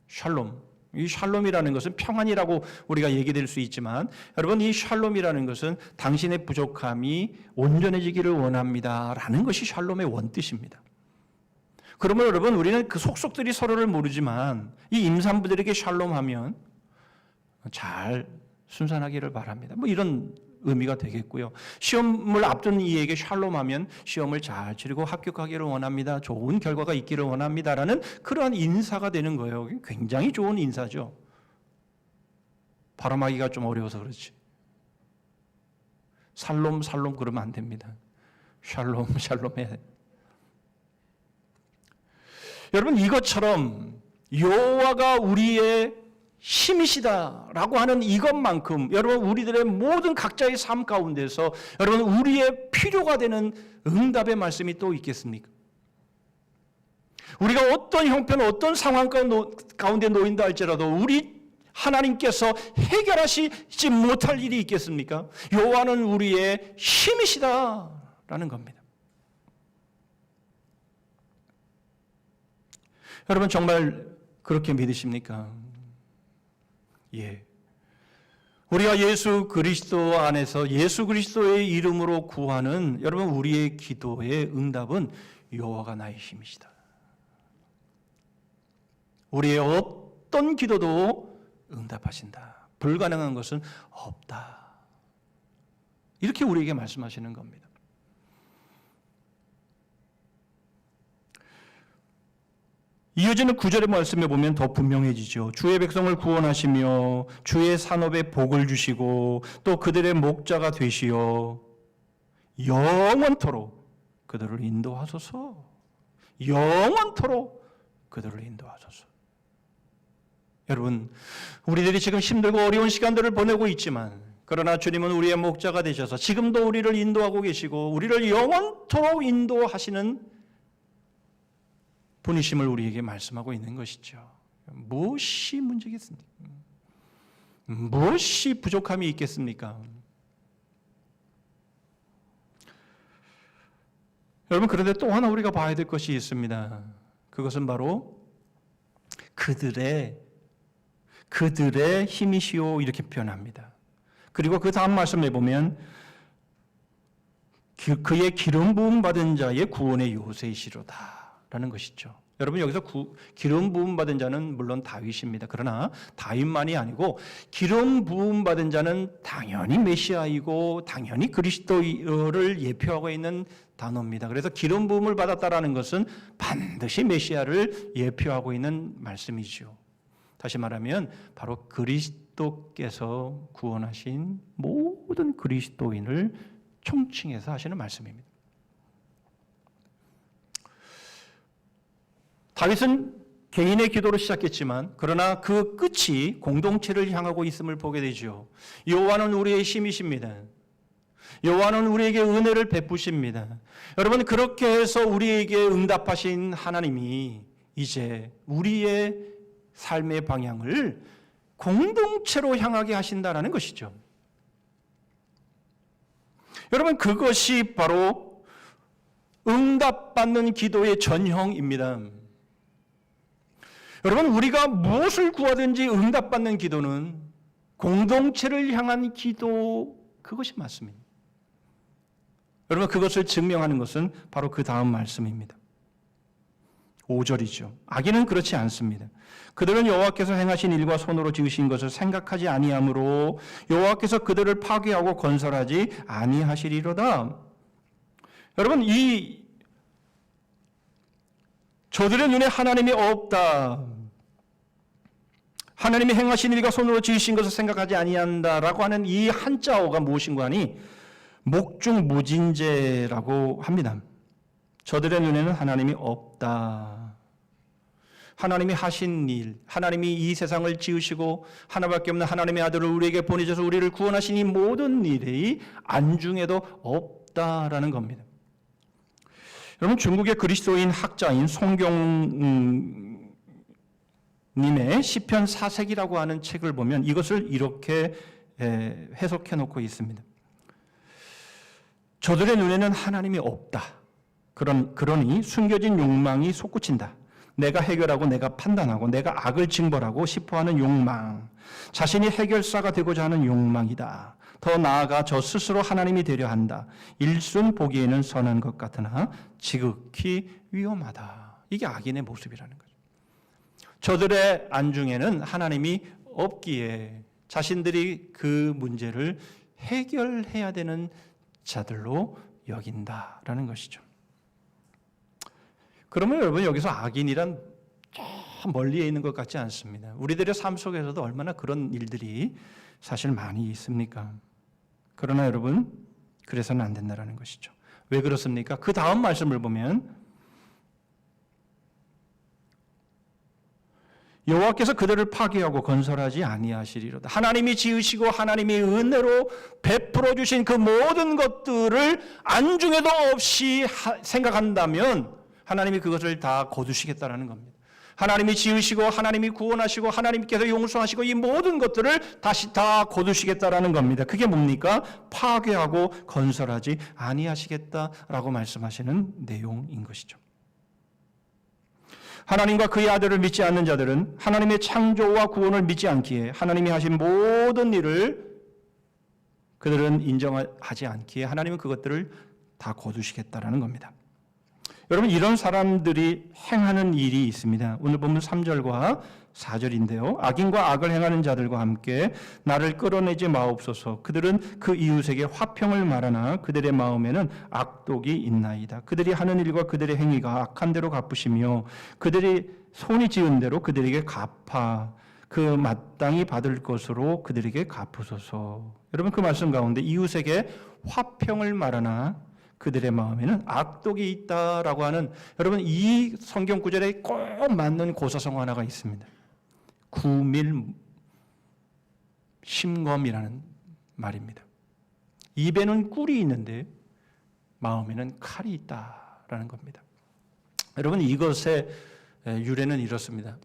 샬롬. 이 샬롬이라는 것은 평안이라고 우리가 얘기될 수 있지만 여러분, 이 샬롬이라는 것은 당신의 부족함이 온전해지기를 원합니다 라는 것이 샬롬의 원뜻입니다. 그러면 여러분, 우리는 그 속속들이 서로를 모르지만 이 임산부들에게 샬롬하면 잘 순산하기를 바랍니다. 뭐 이런 의미가 되겠고요. 시험을 앞둔 이에게 샬롬하면 시험을 잘 치르고 합격하기를 원합니다. 좋은 결과가 있기를 원합니다라는 그러한 인사가 되는 거예요. 굉장히 좋은 인사죠. 발음하기가 좀 어려워서 그렇지. 살롬 그러면 안 됩니다. 샬롬 해야 돼요. 여러분, 이것처럼 여호와가 우리의 힘이시다라고 하는 이것만큼 여러분, 우리들의 모든 각자의 삶 가운데서 여러분, 우리의 필요가 되는 응답의 말씀이 또 있겠습니까? 우리가 어떤 형편, 어떤 상황 가운데 놓인다 할지라도 우리 하나님께서 해결하시지 못할 일이 있겠습니까? 여호와는 우리의 힘이시다라는 겁니다. 여러분, 정말 그렇게 믿으십니까? 예. 우리가 예수 그리스도 안에서 예수 그리스도의 이름으로 구하는 여러분, 우리의 기도의 응답은 여호와가 나의 힘이시다. 우리의 어떤 기도도 응답하신다. 불가능한 것은 없다. 이렇게 우리에게 말씀하시는 겁니다. 이어지는 9절의 말씀에 보면 더 분명해지죠. 주의 백성을 구원하시며 주의 산업에 복을 주시고 또 그들의 목자가 되시어 영원토록 그들을 인도하소서. 영원토록 그들을 인도하소서. 여러분, 우리들이 지금 힘들고 어려운 시간들을 보내고 있지만 그러나 주님은 우리의 목자가 되셔서 지금도 우리를 인도하고 계시고 우리를 영원토록 인도하시는 분이심을 우리에게 말씀하고 있는 것이죠. 무엇이 문제겠습니까? 무엇이 부족함이 있겠습니까? 여러분, 그런데 또 하나 우리가 봐야 될 것이 있습니다. 그것은 바로 그들의 힘이시오 이렇게 표현합니다. 그리고 그 다음 말씀에 보면 그의 기름 부음 받은 자의 구원의 요새이시로다 라는 것이죠. 여러분, 여기서 기름 부음 받은 자는 물론 다윗입니다. 그러나 다윗만이 아니고 기름 부음 받은 자는 당연히 메시아이고 당연히 그리스도를 예표하고 있는 단어입니다. 그래서 기름 부음을 받았다라는 것은 반드시 메시아를 예표하고 있는 말씀이죠. 다시 말하면 바로 그리스도께서 구원하신 모든 그리스도인을 총칭해서 하시는 말씀입니다. 다윗은 개인의 기도로 시작했지만 그러나 그 끝이 공동체를 향하고 있음을 보게 되죠. 여호와는 우리의 힘이십니다. 여호와는 우리에게 은혜를 베푸십니다. 여러분, 그렇게 해서 우리에게 응답하신 하나님이 이제 우리의 삶의 방향을 공동체로 향하게 하신다는 것이죠. 여러분, 그것이 바로 응답받는 기도의 전형입니다. 여러분, 우리가 무엇을 구하든지 응답받는 기도는 공동체를 향한 기도, 그것이 맞습니다. 여러분, 그것을 증명하는 것은 바로 그 다음 말씀입니다. 5절이죠. 악인은 그렇지 않습니다. 그들은 여호와께서 행하신 일과 손으로 지으신 것을 생각하지 아니하므로 여호와께서 그들을 파괴하고 건설하지 아니하시리로다. 여러분, 저들의 눈에 하나님이 없다, 하나님이 행하신 일과 손으로 지으신 것을 생각하지 아니한다라고 하는 이 한자어가 무엇인가 하니 목중무진제라고 합니다. 저들의 눈에는 하나님이 없다. 하나님이 하신 일, 하나님이 이 세상을 지으시고 하나밖에 없는 하나님의 아들을 우리에게 보내셔서 우리를 구원하신 이 모든 일이 안중에도 없다라는 겁니다. 여러분, 중국의 그리스도인 학자인 송경님의 시편 4색이라고 하는 책을 보면 이것을 이렇게 해석해 놓고 있습니다. 저들의 눈에는 하나님이 없다. 그러니 숨겨진 욕망이 솟구친다. 내가 해결하고 내가 판단하고 내가 악을 징벌하고 싶어하는 욕망, 자신이 해결사가 되고자 하는 욕망이다. 더 나아가 저 스스로 하나님이 되려 한다. 일순 보기에는 선한 것 같으나 지극히 위험하다. 이게 악인의 모습이라는 거죠. 저들의 안중에는 하나님이 없기에 자신들이 그 문제를 해결해야 되는 자들로 여긴다라는 것이죠. 그러면 여러분, 여기서 악인이란 저 멀리에 있는 것 같지 않습니다. 우리들의 삶 속에서도 얼마나 그런 일들이 사실 많이 있습니까? 그러나 여러분, 그래서는 안 된다는 것이죠. 왜 그렇습니까? 그 다음 말씀을 보면 여호와께서 그들을 파괴하고 건설하지 아니하시리로다. 하나님이 지으시고 하나님이 은혜로 베풀어 주신 그 모든 것들을 안중에도 없이 생각한다면 하나님이 그것을 다 거두시겠다라는 겁니다. 하나님이 지으시고 하나님이 구원하시고 하나님께서 용서하시고 이 모든 것들을 다시 다 거두시겠다라는 겁니다. 그게 뭡니까? 파괴하고 건설하지 아니하시겠다라고 말씀하시는 내용인 것이죠. 하나님과 그의 아들을 믿지 않는 자들은 하나님의 창조와 구원을 믿지 않기에 하나님이 하신 모든 일을 그들은 인정하지 않기에 하나님은 그것들을 다 거두시겠다라는 겁니다. 여러분, 이런 사람들이 행하는 일이 있습니다. 오늘 보면 3절과 4절인데요. 악인과 악을 행하는 자들과 함께 나를 끌어내지 마옵소서. 그들은 그 이웃에게 화평을 말하나 그들의 마음에는 악독이 있나이다. 그들이 하는 일과 그들의 행위가 악한 대로 갚으시며 그들이 손이 지은 대로 그들에게 갚아 그 마땅히 받을 것으로 그들에게 갚으소서. 여러분, 그 말씀 가운데 이웃에게 화평을 말하나 그들의 마음에는 악독이 있다라고 하는, 여러분, 이 성경 구절에 꼭 맞는 고사성 하나가 있습니다. 구밀심검이라는 말입니다. 입에는 꿀이 있는데 마음에는 칼이 있다라는 겁니다. 여러분, 이것의 유래는 이렇습니다.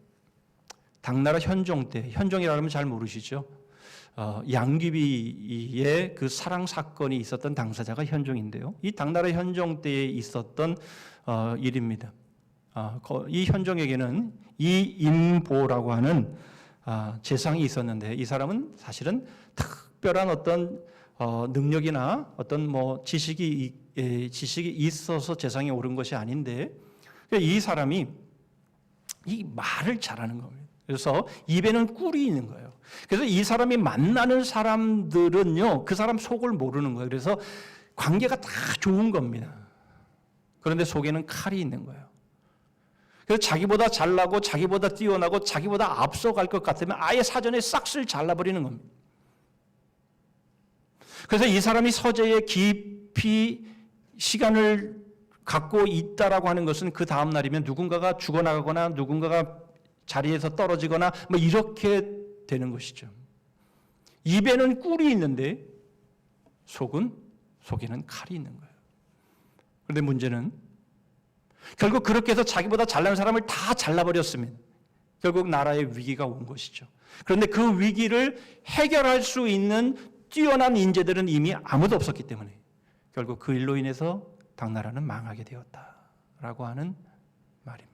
당나라 현종 때, 현종이라고 하면 잘 모르시죠? 양귀비의 그 사랑 사건이 있었던 당사자가 현종인데요. 이 당나라 현종 때에 있었던 일입니다. 이 현종에게는 이임보라고 하는 재상이 있었는데 이 사람은 사실은 특별한 어떤 능력이나 어떤 지식이 있어서 재상에 오른 것이 아닌데 이 사람이 이 말을 잘하는 겁니다. 그래서 입에는 꿀이 있는 거예요. 그래서 이 사람이 만나는 사람들은요, 그 사람 속을 모르는 거예요. 그래서 관계가 다 좋은 겁니다. 그런데 속에는 칼이 있는 거예요. 그래서 자기보다 잘나고 자기보다 뛰어나고 자기보다 앞서갈 것 같으면 아예 사전에 싹쓸 잘라버리는 겁니다. 그래서 이 사람이 서재에 깊이 시간을 갖고 있다라고 하는 것은 그 다음 날이면 누군가가 죽어나가거나 누군가가 자리에서 떨어지거나 이렇게 되는 것이죠. 입에는 꿀이 있는데 속에는 칼이 있는 거예요. 그런데 문제는 결국 그렇게 해서 자기보다 잘난 사람을 다 잘라버렸으면 결국 나라에 위기가 온 것이죠. 그런데 그 위기를 해결할 수 있는 뛰어난 인재들은 이미 아무도 없었기 때문에 결국 그 일로 인해서 당나라는 망하게 되었다라고 하는 말입니다.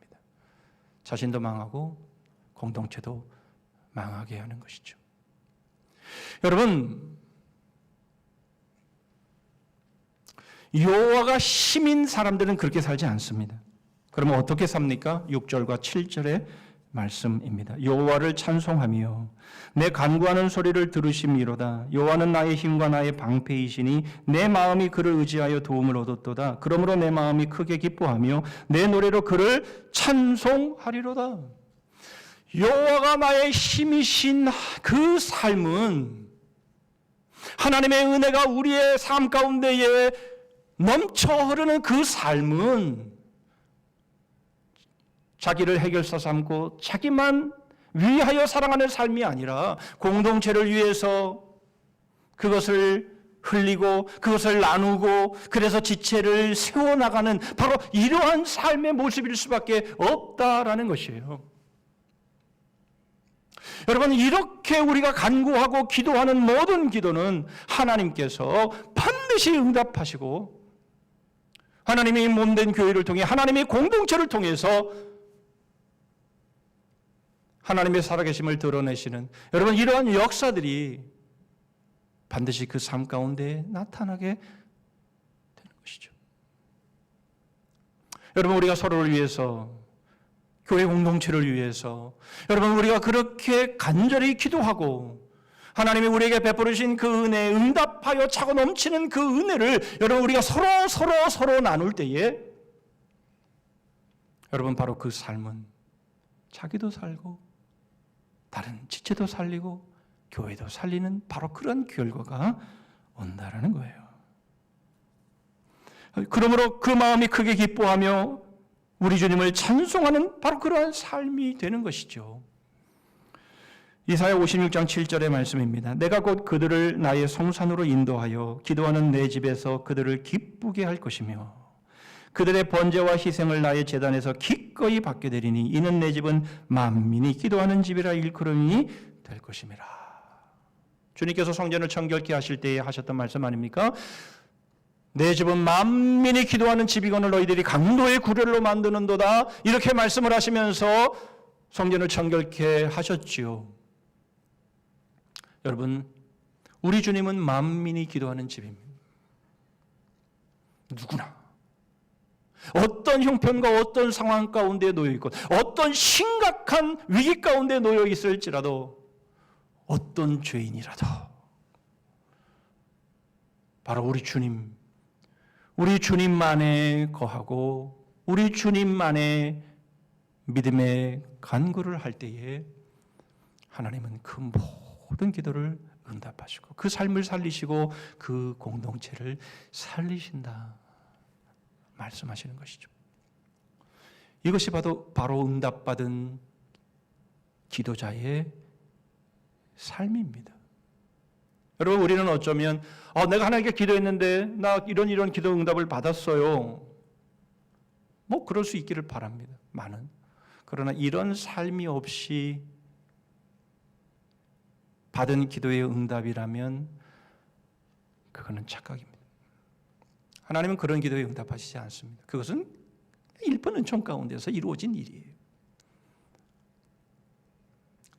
자신도 망하고 공동체도 망하게 하는 것이죠. 여러분, 여호와가 힘인 사람들은 그렇게 살지 않습니다. 그러면 어떻게 삽니까? 6절과 7절의 말씀입니다. 여호와를 찬송하며 내 간구하는 소리를 들으심이로다. 여호와는 나의 힘과 나의 방패이시니 내 마음이 그를 의지하여 도움을 얻었도다. 그러므로 내 마음이 크게 기뻐하며 내 노래로 그를 찬송하리로다. 여호와가 나의 힘이신 그 삶은, 하나님의 은혜가 우리의 삶 가운데에 넘쳐 흐르는 그 삶은 자기를 해결사 삼고 자기만 위하여 살아가는 삶이 아니라 공동체를 위해서 그것을 흘리고 그것을 나누고 그래서 지체를 세워나가는 바로 이러한 삶의 모습일 수밖에 없다라는 것이에요. 여러분, 이렇게 우리가 간구하고 기도하는 모든 기도는 하나님께서 반드시 응답하시고 하나님의 몸된 교회를 통해 하나님의 공동체를 통해서 하나님의 살아계심을 드러내시는, 여러분, 이러한 역사들이 반드시 그 삶 가운데 나타나게 되는 것이죠. 여러분, 우리가 서로를 위해서, 교회 공동체를 위해서, 여러분, 우리가 그렇게 간절히 기도하고 하나님이 우리에게 베풀어 주신 그 은혜에 응답하여 차고 넘치는 그 은혜를 여러분, 우리가 서로 나눌 때에 여러분, 바로 그 삶은 자기도 살고 다른 지체도 살리고 교회도 살리는 바로 그런 결과가 온다라는 거예요. 그러므로 그 마음이 크게 기뻐하며 우리 주님을 찬송하는 바로 그러한 삶이 되는 것이죠. 이사야 56장 7절의 말씀입니다. 내가 곧 그들을 나의 성산으로 인도하여 기도하는 내 집에서 그들을 기쁘게 할 것이며 그들의 번제와 희생을 나의 제단에서 기꺼이 받게 되리니 이는 내 집은 만민이 기도하는 집이라 일컬음이 될 것임이라. 주님께서 성전을 정결케 하실 때에 하셨던 말씀 아닙니까? 내 집은 만민이 기도하는 집이거늘 너희들이 강도의 구렬로 만드는도다. 이렇게 말씀을 하시면서 성전을 정결케 하셨지요. 여러분, 우리 주님은 만민이 기도하는 집입니다. 누구나 어떤 형편과 어떤 상황 가운데 놓여 있고 어떤 심각한 위기 가운데 놓여 있을지라도 어떤 죄인이라도 바로 우리 주님만에 거하고 우리 주님만의 믿음의 간구를 할 때에 하나님은 그 모든 기도를 응답하시고 그 삶을 살리시고 그 공동체를 살리신다 말씀하시는 것이죠. 이것이 바로 응답받은 기도자의 삶입니다. 여러분, 우리는 어쩌면 내가 하나님께 기도했는데 나 이런 기도 응답을 받았어요. 뭐 그럴 수 있기를 바랍니다. 그러나 이런 삶이 없이 받은 기도의 응답이라면 그거는 착각입니다. 하나님은 그런 기도에 응답하시지 않습니다. 그것은 일본 은총 가운데서 이루어진 일이에요.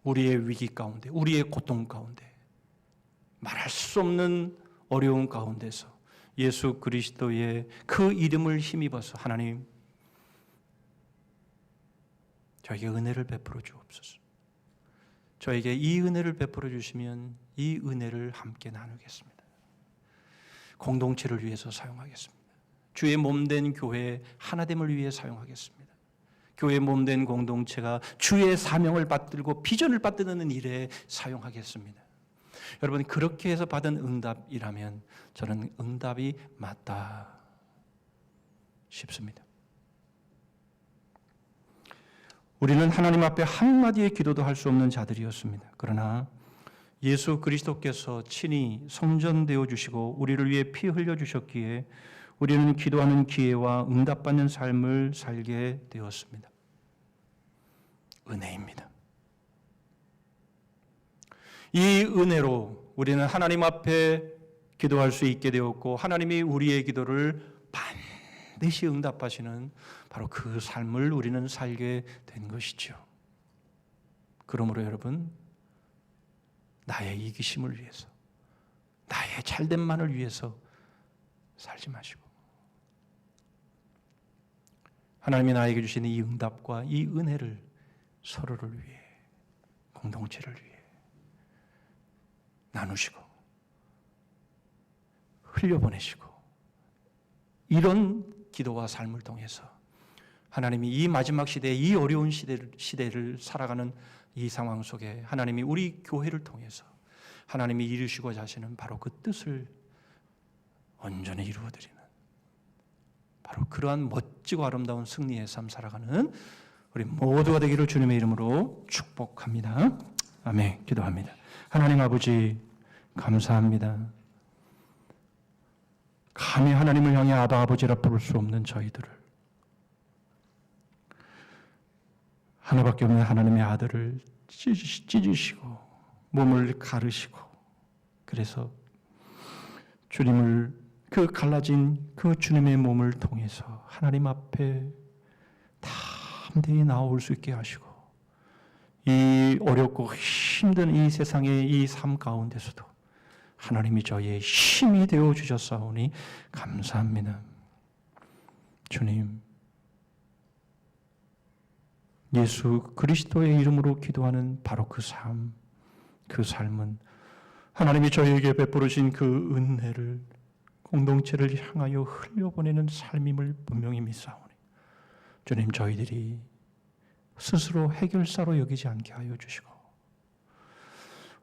우리의 위기 가운데, 우리의 고통 가운데, 말할 수 없는 어려움 가운데서 예수 그리스도의 그 이름을 힘입어서 하나님, 저에게 은혜를 베풀어 주옵소서. 저에게 이 은혜를 베풀어 주시면 이 은혜를 함께 나누겠습니다. 공동체를 위해서 사용하겠습니다. 주의 몸된 교회 하나됨을 위해 사용하겠습니다. 교회 몸된 공동체가 주의 사명을 받들고 비전을 받드는 일에 사용하겠습니다. 여러분, 그렇게 해서 받은 응답이라면 저는 응답이 맞다 싶습니다. 우리는 하나님 앞에 한마디의 기도도 할 수 없는 자들이었습니다. 그러나 예수 그리스도께서 친히 성전되어 주시고 우리를 위해 피 흘려 주셨기에 우리는 기도하는 기회와 응답받는 삶을 살게 되었습니다. 은혜입니다. 이 은혜로 우리는 하나님 앞에 기도할 수 있게 되었고 하나님이 우리의 기도를 반드시 응답하시는 바로 그 삶을 우리는 살게 된 것이죠. 그러므로 여러분, 나의 이기심을 위해서, 나의 잘됨만을 위해서 살지 마시고 하나님이 나에게 주시는 이 응답과 이 은혜를 서로를 위해, 공동체를 위해 나누시고 흘려보내시고, 이런 기도와 삶을 통해서 하나님이 이 마지막 시대, 이 어려운 시대를 살아가는 이 상황 속에 하나님이 우리 교회를 통해서 하나님이 이루시고자 하시는 바로 그 뜻을 온전히 이루어드리는, 바로 그러한 멋지고 아름다운 승리의 삶 살아가는 우리 모두가 되기를 주님의 이름으로 축복합니다. 아멘. 기도합니다. 하나님 아버지, 감사합니다. 감히 하나님을 향해 아바 아버지라 부를 수 없는 저희들을, 하나밖에 없는 하나님의 아들을 찢으시고 몸을 가르시고, 그래서 주님을, 그 갈라진 그 주님의 몸을 통해서 하나님 앞에 담대히 나올 수 있게 하시고, 이 어렵고 힘든 이 세상의 이 삶 가운데서도 하나님이 저희의 힘이 되어 주셨사오니 감사합니다. 주님, 예수 그리스도의 이름으로 기도하는 바로 그 삶, 그 삶은 하나님이 저희에게 베풀으신 그 은혜를 공동체를 향하여 흘려보내는 삶임을 분명히 믿사오니 주님, 저희들이 스스로 해결사로 여기지 않게 하여 주시고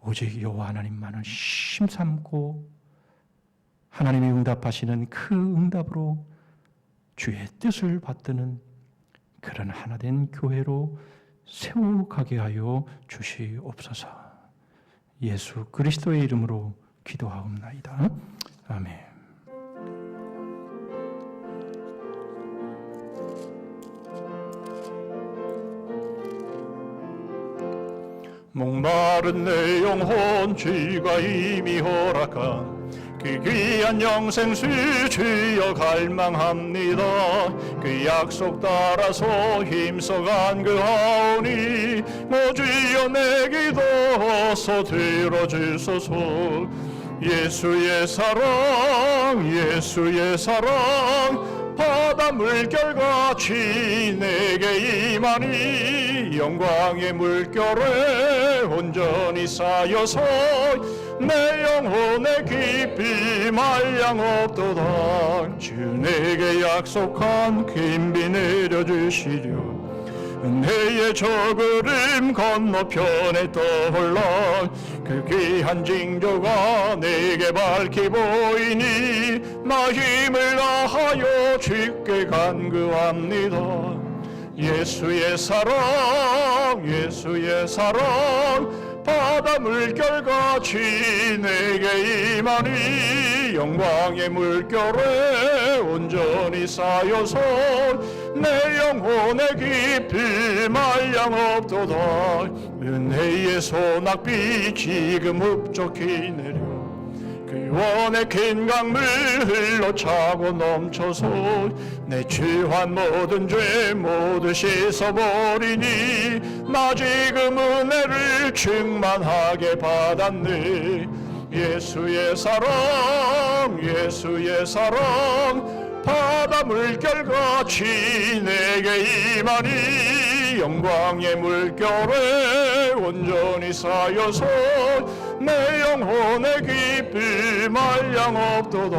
오직 여호와 하나님만을 심삼고 하나님이 응답하시는 그 응답으로 주의 뜻을 받드는 그런 하나된 교회로 세워가게 하여 주시옵소서. 예수 그리스도의 이름으로 기도하옵나이다. 아멘.
목마른 내 영혼 주가 이미 허락한 그 귀한 영생수 주여 갈망합니다. 그 약속 따라서 힘써간 그 하오니 모 주여 내 기도 들어주소서. 예수의 사랑, 예수의 사랑, 바다 물결같이 내게 임하니 영광의 물결에 온전히 쌓여서 내 영혼의 깊이 말량없도다. 주 내게 약속한 긴 비 내려주시려 은혜의 저구름 건너편에 떠올라 그 귀한 징조가 내게 밝히 보이니 나 힘을 다하여 주께 간구합니다. 예수의 사랑, 예수의 사랑, 바다 물결같이 내게 임하니 영광의 물결에 온전히 쌓여서 내 영혼의 깊이 말량없도다. 은혜의 소낙비 지금 흡족히 내려 그 원의 긴 강물 흘러차고 넘쳐서 내 취한 모든 죄 모두 씻어버리니 나 지금 은혜를 충만하게 받았네. 예수의 사랑, 예수의 사랑, 바다 물결같이 내게 임하니 영광의 물결에 온전히 쌓여서 내 영혼의 깊이 말량없도다.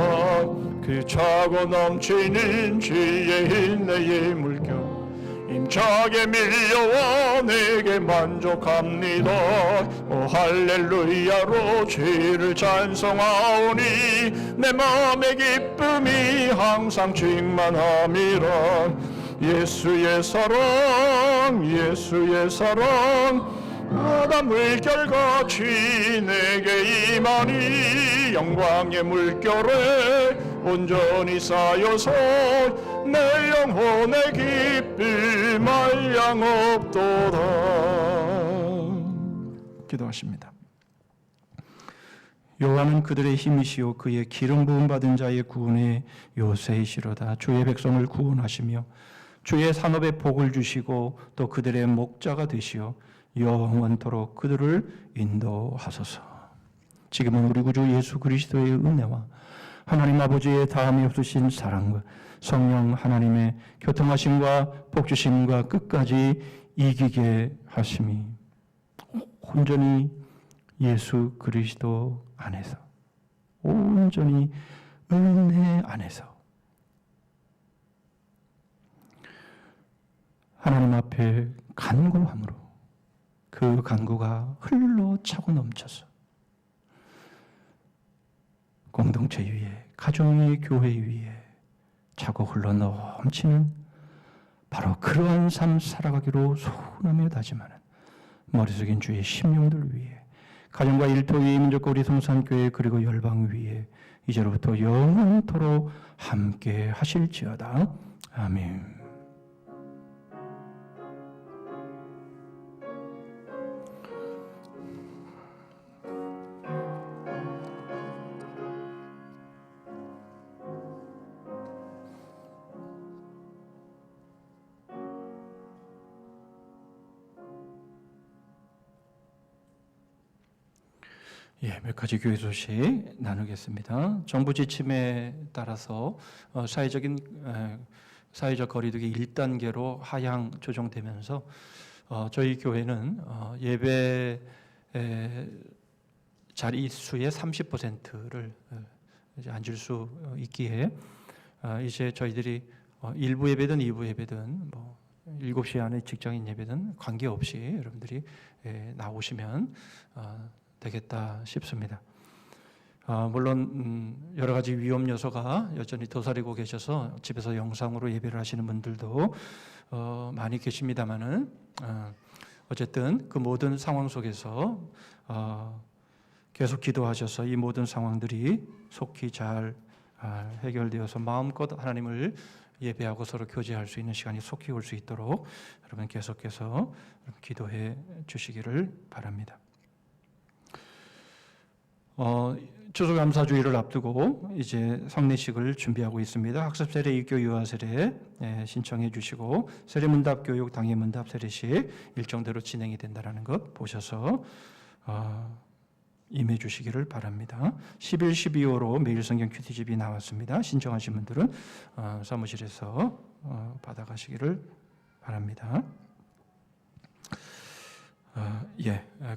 그 차고 넘치는 주의 인내의 물결 힘차게 밀려와 내게 만족합니다. 오 할렐루야로 주를 찬송하오니 내 마음의 기쁨이 항상 충만함이라. 예수의 사랑, 예수의 사랑, 바다 물결같이 내게 임하니 영광의 물결에 온전히 쌓여서 내 영혼의 깊이 말량없도다.
기도하십니다. 여호와는 그들의 힘이시요 그의 기름 부음 받은 자의 구원의 요새이시로다. 주의 백성을 구원하시며 주의 산업에 복을 주시고 또 그들의 목자가 되시어 영원토록 그들을 인도하소서. 지금은 우리 구주 예수 그리스도의 은혜와 하나님 아버지의 다함이 없으신 사랑과 성령 하나님의 교통하심과 복주심과 끝까지 이기게 하심이 온전히 예수 그리스도 안에서, 온전히 은혜 안에서 하나님 앞에 간구함으로 그 간구가 흘러 차고 넘쳐서 공동체 위에, 가정 위에, 교회 위에 차고 흘러 넘치는 바로 그러한 삶 살아가기로 소원하며 다짐하는 머리속인 주의 심령들 위에, 가정과 일터 위에, 민족과 우리 성산교회 그리고 열방 위에 이제로부터 영원토록 함께 하실지어다. 아멘. 몇 가지 교회 소식 나누겠습니다. 정부 지침에 따라서 사회적 거리두기 1단계로 하향 조정되면서 저희 교회는 예배 자리 수의 30%를 앉을 수 있기에 이제 저희들이 1부 예배든 2부 예배든 7시 안에 직장인 예배든 관계없이 여러분들이 나오시면 되겠다 싶습니다. 물론 여러 가지 위험 요소가 여전히 도사리고 계셔서 집에서 영상으로 예배를 하시는 분들도 많이 계십니다만은 어쨌든 그 모든 상황 속에서 계속 기도하셔서 이 모든 상황들이 속히 잘 해결되어서 마음껏 하나님을 예배하고 서로 교제할 수 있는 시간이 속히 올 수 있도록 여러분 계속해서 기도해 주시기를 바랍니다. 추수감사주의를 앞두고 이제 성례식을 준비하고 있습니다. 학습 세례, 입교, 유아 세례 신청해 주시고 세례문답 교육, 당회문답 세례식 일정대로 진행이 된다는 것 보셔서 임해 주시기를 바랍니다. 11, 12호로 매일 성경 큐티집이 나왔습니다. 신청하신 분들은 사무실에서 받아가시기를 바랍니다.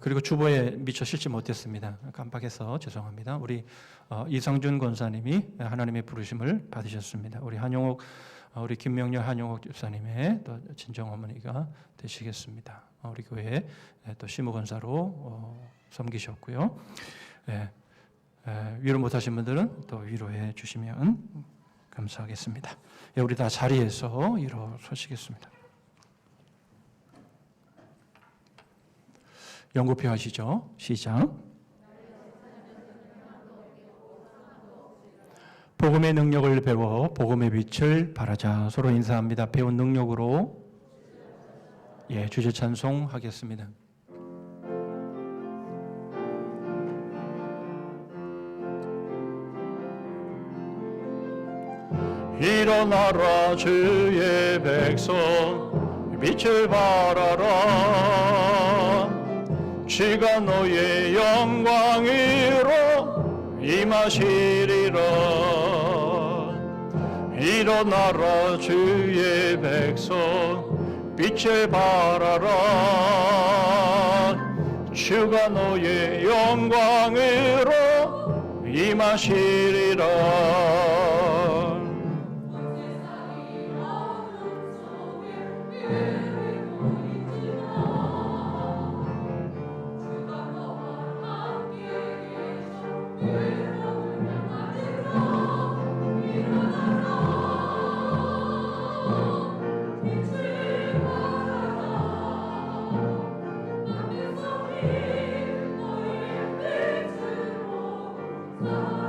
그리고 주보에 미처 실지 못했습니다. 깜빡해서 죄송합니다. 우리 이상준 권사님이 하나님의 부르심을 받으셨습니다. 우리 김명렬 한용옥 집사님의 또 친정 어머니가 되시겠습니다. 우리 교회 또 시무 권사로 섬기셨고요. 위로 못하신 분들은 또 위로해 주시면 감사하겠습니다. 우리 다 자리에서 일어서시겠습니다. 연구표 하시죠. 시작. 복음의 능력을 배워 복음의 빛을 발하자. 서로 인사합니다. 배운 능력으로 주제 찬송하겠습니다.
일어나라 주의 백성 빛을 발하라. 주가 너의 영광으로 임하시리라. 일어나라 주의 백성 빛을 발하라. 주가 너의 영광으로 임하시리라.
Oh